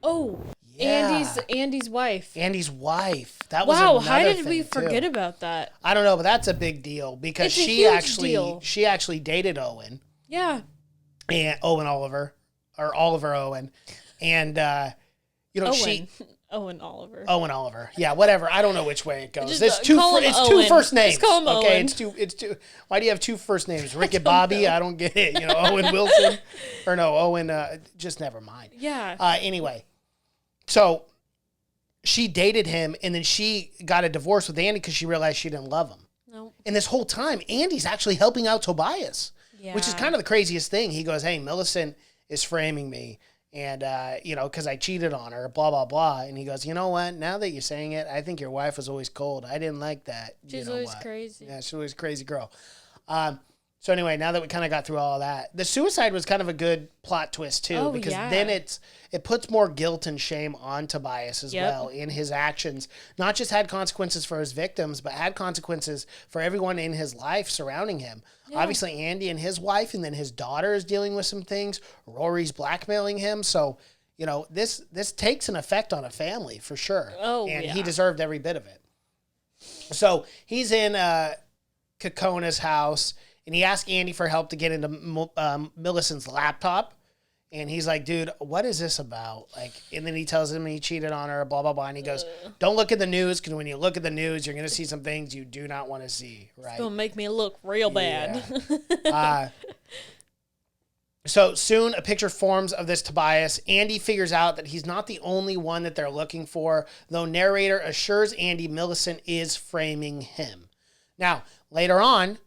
Oh, yeah. Andy's wife. Andy's wife. That was wow, another how did we thing, forget too. about that? I don't know, but that's a big deal because It's a huge deal. she actually dated Owen. Yeah. And Oliver Owen. And Owen. Owen Oliver. Owen Oliver. Yeah, whatever. I don't know which way it goes. Just It's two first names. Just call him okay, Owen. It's two. Why do you have 2 first names? Rick and Bobby? I don't get it. Owen Wilson. Or no, Owen, just never mind. Yeah. Anyway, so she dated him and then she got a divorce with Andy because she realized she didn't love him. No. And this whole time, Andy's actually helping out Tobias, which is kind of the craziest thing. He goes, hey, Millicent is framing me. And, because I cheated on her, blah, blah, blah. And he goes, you know what? Now that you're saying it, I think your wife was always cold. I didn't like that. She's always crazy. Yeah, she's always a crazy girl. So anyway, now that we kind of got through all that, the suicide was kind of a good plot twist too, because then it puts more guilt and shame on Tobias as well in his actions. Not just had consequences for his victims, but had consequences for everyone in his life surrounding him. Yeah. Obviously, Andy and his wife, and then his daughter is dealing with some things. Rory's blackmailing him, so you know this takes an effect on a family for sure. And he deserved every bit of it. So he's in Kakona's house. And he asked Andy for help to get into Millicent's laptop. And he's like, dude, what is this about? Like, and then he tells him he cheated on her, blah, blah, blah. And he goes, don't look at the news, because when you look at the news, you're going to see some things you do not want to see, right? It's going to make me look real bad. Yeah. So soon a picture forms of this Tobias. Andy figures out that he's not the only one that they're looking for, though narrator assures Andy Millicent is framing him. Now, later on,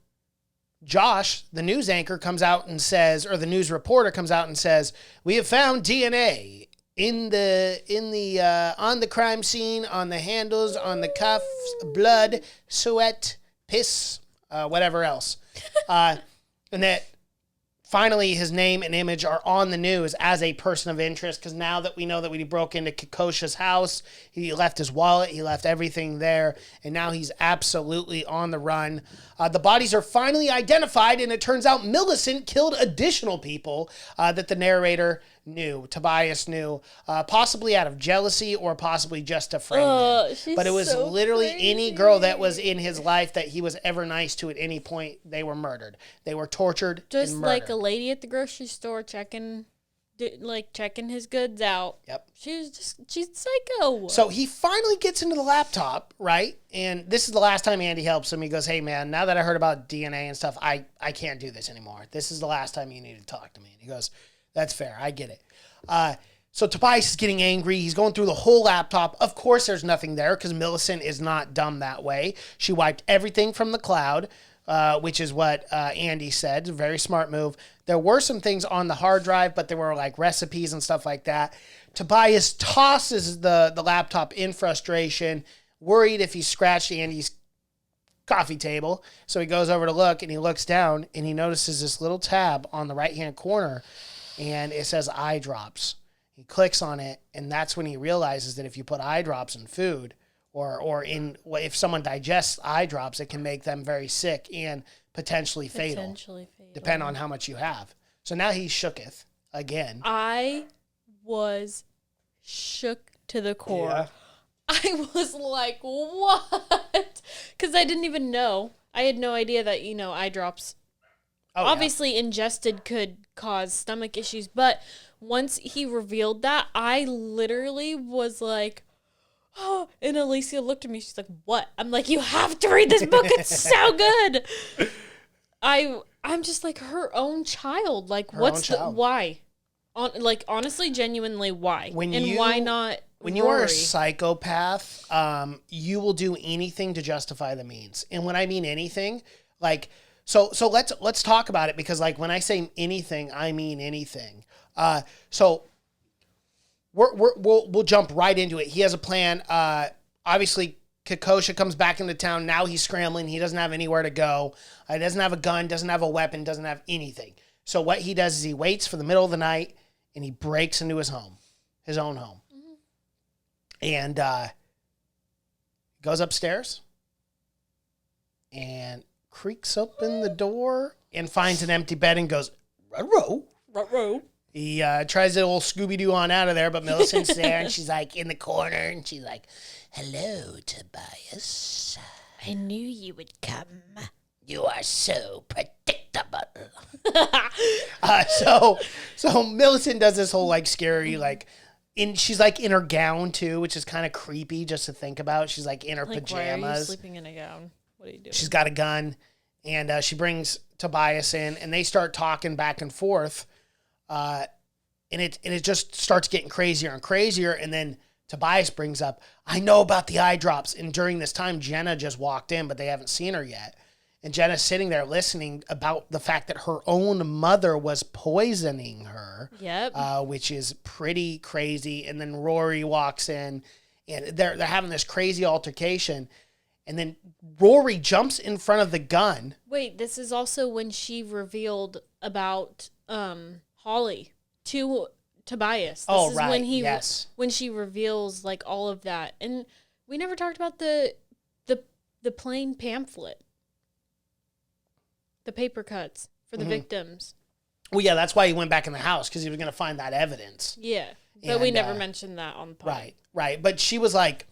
Josh, the news anchor, comes out and says, or the news reporter comes out and says, we have found DNA in the on the crime scene, on the handles, on the cuffs, blood, sweat, piss, whatever else. And that finally his name and image are on the news as a person of interest, because now that we know that when he broke into Kikosha's house, he left his wallet, he left everything there, and now he's absolutely on the run. The bodies are finally identified, and it turns out Millicent killed additional people that the narrator knew, Tobias knew, possibly out of jealousy or possibly just to frame him. But it was so literally crazy. Any girl that was in his life that he was ever nice to at any point, they were murdered. They were tortured just and murdered. Like a lady at the grocery store checking his goods out. Yep. She's psycho. So he finally gets into the laptop, right? And this is the last time Andy helps him. He goes, hey, man, now that I heard about DNA and stuff, I can't do this anymore. This is the last time you need to talk to me. And he goes, that's fair. I get it. So Tobias is getting angry. He's going through the whole laptop. Of course, there's nothing there because Millicent is not dumb that way. She wiped everything from the cloud, which is what Andy said. A very smart move. There were some things on the hard drive, but there were like recipes and stuff like that. Tobias tosses the laptop in frustration, worried if he scratched Andy's coffee table. So he goes over to look, and he looks down, and he notices this little tab on the right-hand corner, and it says eye drops. He clicks on it, and that's when he realizes that if you put eye drops in food, or if someone digests eye drops, it can make them very sick and potentially fatal. Depend on how much you have. So now he's shooketh again. I was shook to the core. Yeah. I was like, what? Because I didn't even know. I had no idea that, eye drops obviously ingested could cause stomach issues. But once he revealed that, I literally was like, oh, and Alicia looked at me. She's like, what? I'm like, you have to read this book. It's so good. I'm just like, her own child. Like, why? Honestly, genuinely, why? Why not When you are a psychopath, you will do anything to justify the means. And when I mean anything, like, so let's talk about it, because like when I say anything, I mean anything. So we'll jump right into it. He has a plan. Obviously, Kikosha comes back into town. Now he's scrambling. He doesn't have anywhere to go. He doesn't have a gun, doesn't have a weapon, doesn't have anything. So what he does is he waits for the middle of the night, and he breaks into his home, his own home. And goes upstairs and creaks open the door and finds an empty bed and goes, ruh-roh. Ruh-roh. He tries to old Scooby-Doo on out of there, but Millicent's there, and she's like in the corner, and she's like, hello, Tobias. I knew you would come. You are so predictable. So Millicent does this whole like scary, like, she's like in her gown too, which is kind of creepy just to think about. She's like in her pajamas. Why are you sleeping in a gown? What are you doing? She's got a gun, and she brings Tobias in, and they start talking back and forth. And it just starts getting crazier and crazier. And then Tobias brings up, I know about the eye drops. And during this time, Jenna just walked in, but they haven't seen her yet. And Jenna's sitting there listening about the fact that her own mother was poisoning her. Yep. Which is pretty crazy. And then Rory walks in, and they're having this crazy altercation. And then Rory jumps in front of the gun. Wait, this is also when she revealed about Holly to Tobias. This is when when she reveals like all of that. And we never talked about the plain pamphlet. The paper cuts for the victims. Well, yeah, that's why he went back in the house, because he was going to find that evidence. Yeah, but we never mentioned that on the pod. Right. But she was like,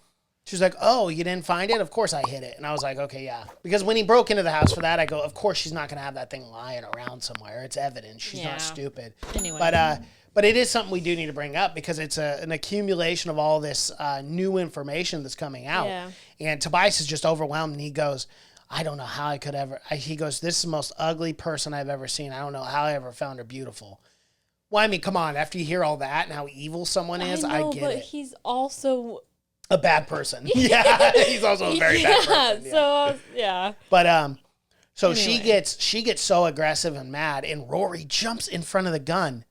oh, you didn't find it? Of course I hid it. And I was like, okay, yeah. Because when he broke into the house for that, I go, of course she's not going to have that thing lying around somewhere. It's evidence. She's not stupid. Anyway. But it is something we do need to bring up, because it's an accumulation of all this new information that's coming out. Yeah. And Tobias is just overwhelmed, and he goes, I don't know how I could ever. He goes, this is the most ugly person I've ever seen. I don't know how I ever found her beautiful. Well, I mean, come on. After you hear all that and how evil someone is, I get it. But he's also a bad person. Yeah, he's also a very bad person. Yeah. But so anyway. she gets so aggressive and mad, and Rory jumps in front of the gun,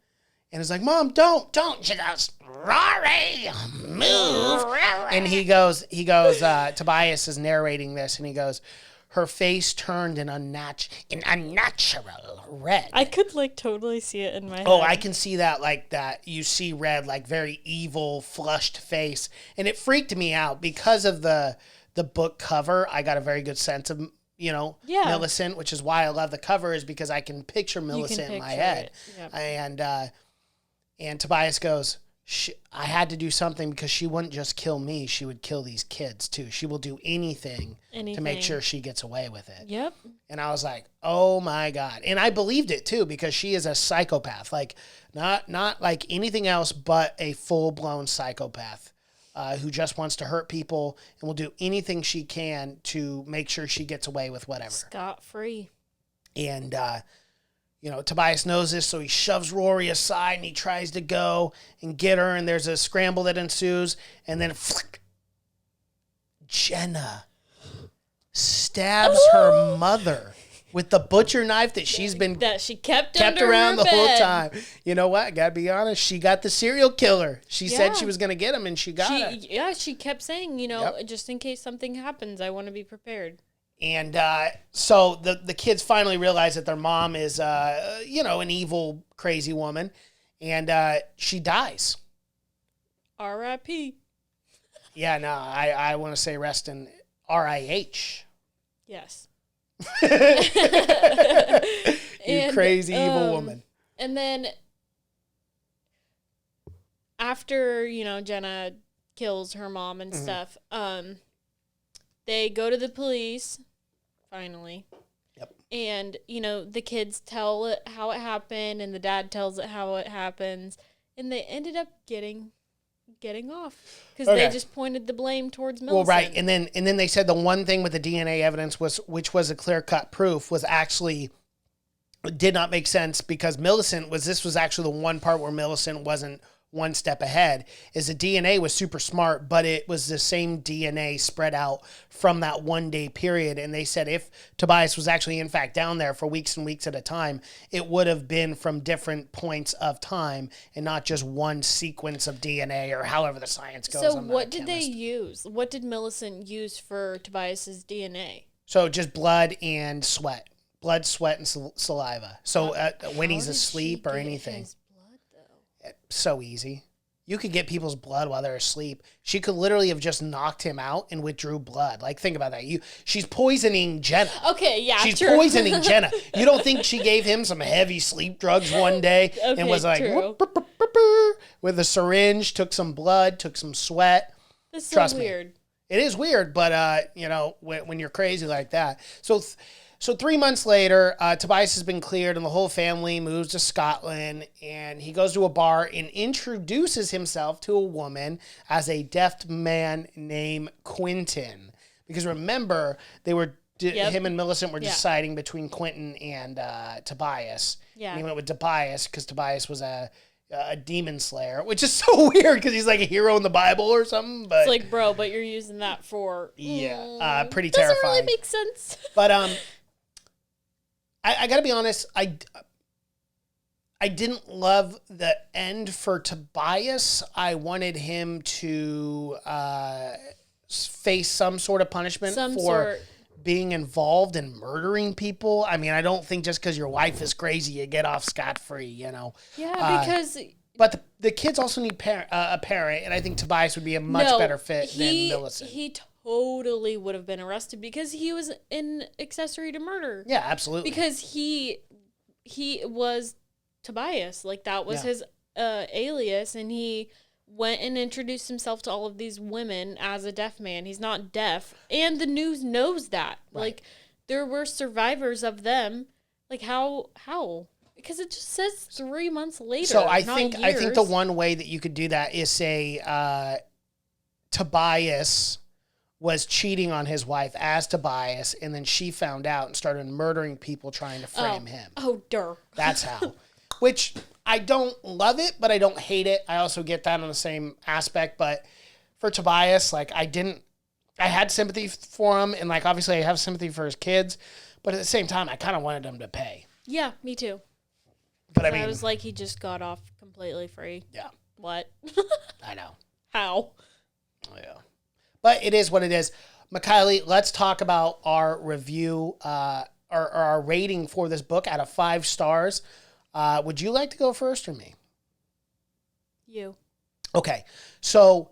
and is like, Mom, don't. She goes, Rory, move. And he goes. Tobias is narrating this, and he goes, her face turned an unnatural red. I could like totally see it in my head. Oh, I can see that, like that. You see red, like very evil, flushed face. And it freaked me out because of the book cover. I got a very good sense of, Millicent, which is why I love the cover, is because I can picture Millicent in my head. Yep. And Tobias goes, I had to do something, because she wouldn't just kill me. She would kill these kids too. She will do anything to make sure she gets away with it. Yep. And I was like, oh my God. And I believed it too, because she is a psychopath, like not like anything else, but a full-blown psychopath who just wants to hurt people and will do anything she can to make sure she gets away with whatever. Scot-free. And, Tobias knows this, so he shoves Rory aside and he tries to go and get her, and there's a scramble that ensues, and then Jenna stabs her mother with the butcher knife that she kept around the bed. whole time. You know what? Gotta be honest. She got the serial killer. She said she was gonna get him, and she got it. Yeah, she kept saying, just in case something happens, I want to be prepared. And so the kids finally realize that their mom is, an evil, crazy woman, and she dies. R.I.P. Yeah, no, I want to say rest in R.I.H. Yes. You crazy evil woman. And then after, Jenna kills her mom and stuff, they go to the police, finally. Yep. And, the kids tell it how it happened, and the dad tells it how it happens. And they ended up getting off, because they just pointed the blame towards Millicent. Well, right. And then they said the one thing with the DNA evidence which was a clear-cut proof, was actually did not make sense, because this was actually the one part where Millicent wasn't one step ahead, is the DNA was super smart, but it was the same DNA spread out from that 1 day period. And they said if Tobias was actually in fact down there for weeks and weeks at a time, it would have been from different points of time and not just one sequence of DNA, or however the science goes. So what did they use? What did Millicent use for Tobias's DNA? So just blood and sweat. Blood, sweat, and saliva. So when he's asleep or anything. So easy. You could get people's blood while they're asleep. She could literally have just knocked him out and withdrew blood. Like, think about that. She's poisoning Jenna. Okay, yeah, she's poisoning Jenna. You don't think she gave him some heavy sleep drugs one day and was like, with a syringe, took some blood, took some sweat? This is so weird. It is weird, but when you're crazy like that. So 3 months later, Tobias has been cleared, and the whole family moves to Scotland, and he goes to a bar and introduces himself to a woman as a deaf man named Quentin. Because remember, they were him and Millicent were deciding between Quentin and Tobias. Yeah. And he went with Tobias because Tobias was a demon slayer, which is so weird because he's like a hero in the Bible or something. But it's like, bro, but you're using that for pretty terrifying. Doesn't really make sense. But I got to be honest, I didn't love the end for Tobias. I wanted him to face some sort of punishment for being involved in murdering people. I mean, I don't think just because your wife is crazy, you get off scot-free, you know? Yeah, because... But the kids also need a parent, and I think Tobias would be a much better fit than Millicent. He totally would have been arrested because he was an accessory to murder. Yeah, absolutely. Because he was Tobias. Like, that was his alias, and he went and introduced himself to all of these women as a deaf man. He's not deaf. And the news knows that. Right. Like, there were survivors of them. Like, how? Because it just says 3 months later. So I think the one way that you could do that is say Tobias was cheating on his wife as Tobias, and then she found out and started murdering people trying to frame him. Oh, durr. That's how. Which I don't love it, but I don't hate it. I also get that on the same aspect. But for Tobias, like I had sympathy for him, and like obviously I have sympathy for his kids, but at the same time, I kind of wanted him to pay. Yeah, me too. But I mean, I was like, he just got off completely free. Yeah. What? I know. How? Oh, yeah. But it is what it is. Kylie, let's talk about our review, or our rating for this book out of 5 stars. Would you like to go first or me? You. Okay. So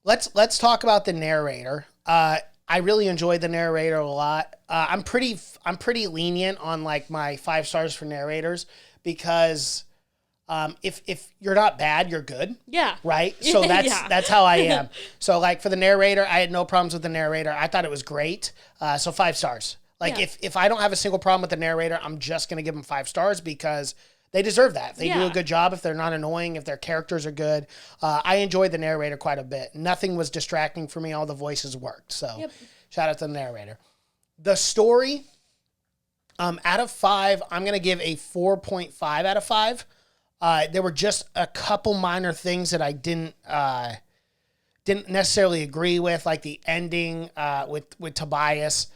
let's talk about the narrator. I really enjoyed the narrator a lot. I'm pretty lenient on like my 5 stars for narrators because if you're not bad, you're good. Yeah. Right? So that's how I am. So like for the narrator, I had no problems with the narrator. I thought it was great. So 5 stars. Like if I don't have a single problem with the narrator, I'm just going to give them 5 stars because they deserve that. They do a good job. If they're not annoying, if their characters are good. I enjoyed the narrator quite a bit. Nothing was distracting for me. All the voices worked. So shout out to the narrator. The story, out of 5, I'm going to give a 4.5 out of 5. There were just a couple minor things that I didn't necessarily agree with, like the ending with Tobias.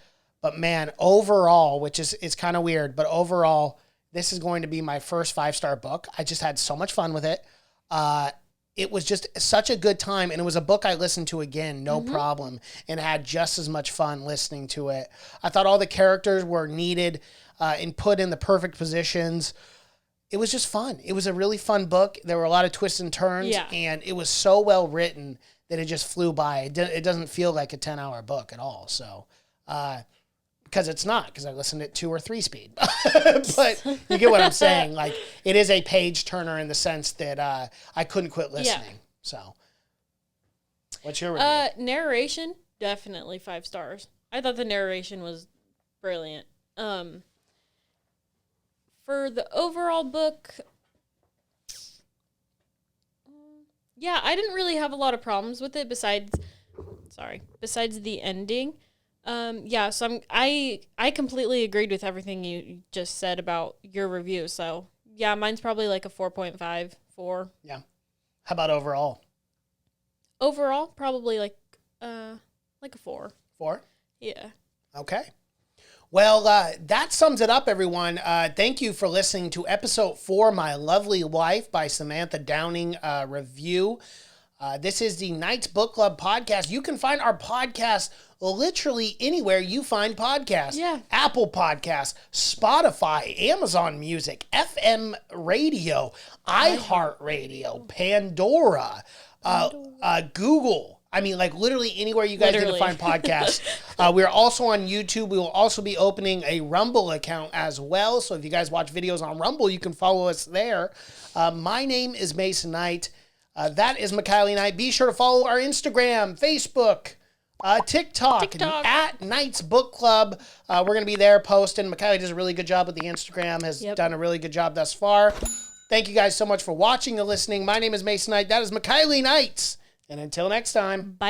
But man, overall, which is kind of weird, but overall, this is going to be my first 5-star book. I just had so much fun with it. It was just such a good time, and it was a book I listened to again, no problem, and had just as much fun listening to it. I thought all the characters were needed and put in the perfect positions. It was just fun. It was a really fun book. There were a lot of twists and turns, and it was so well written that it just flew by. It doesn't feel like a 10-hour book at all. So, because it's not, because I listened at 2 or 3 speed. But you get what I'm saying. Like, it is a page turner in the sense that I couldn't quit listening. Yeah. So, what's your review? Narration, definitely 5 stars. I thought the narration was brilliant. For the overall book, I didn't really have a lot of problems with it besides the ending. So I completely agreed with everything you just said about your review. So yeah, mine's probably like a 4.5, 4. Yeah. How about overall? Overall, probably like a 4. 4? Yeah. Okay. Well, that sums it up, everyone. Thank you for listening to episode 4, My Lovely Wife by Samantha Downing review. This is the Knights Book Club podcast. You can find our podcast literally anywhere you find podcasts. Yeah. Apple Podcasts, Spotify, Amazon Music, FM Radio, iHeartRadio, Pandora, Google. I mean, like literally anywhere you guys get to find podcasts. We're also on YouTube. We will also be opening a Rumble account as well. So if you guys watch videos on Rumble, you can follow us there. My name is Mason Knight. That is Kylie Knight. Be sure to follow our Instagram, Facebook, TikTok. At Knights Book Club. We're going to be there posting. Kylie does a really good job with the Instagram, has done a really good job thus far. Thank you guys so much for watching and listening. My name is Mason Knight. That is Kylie Knight. And until next time. Bye.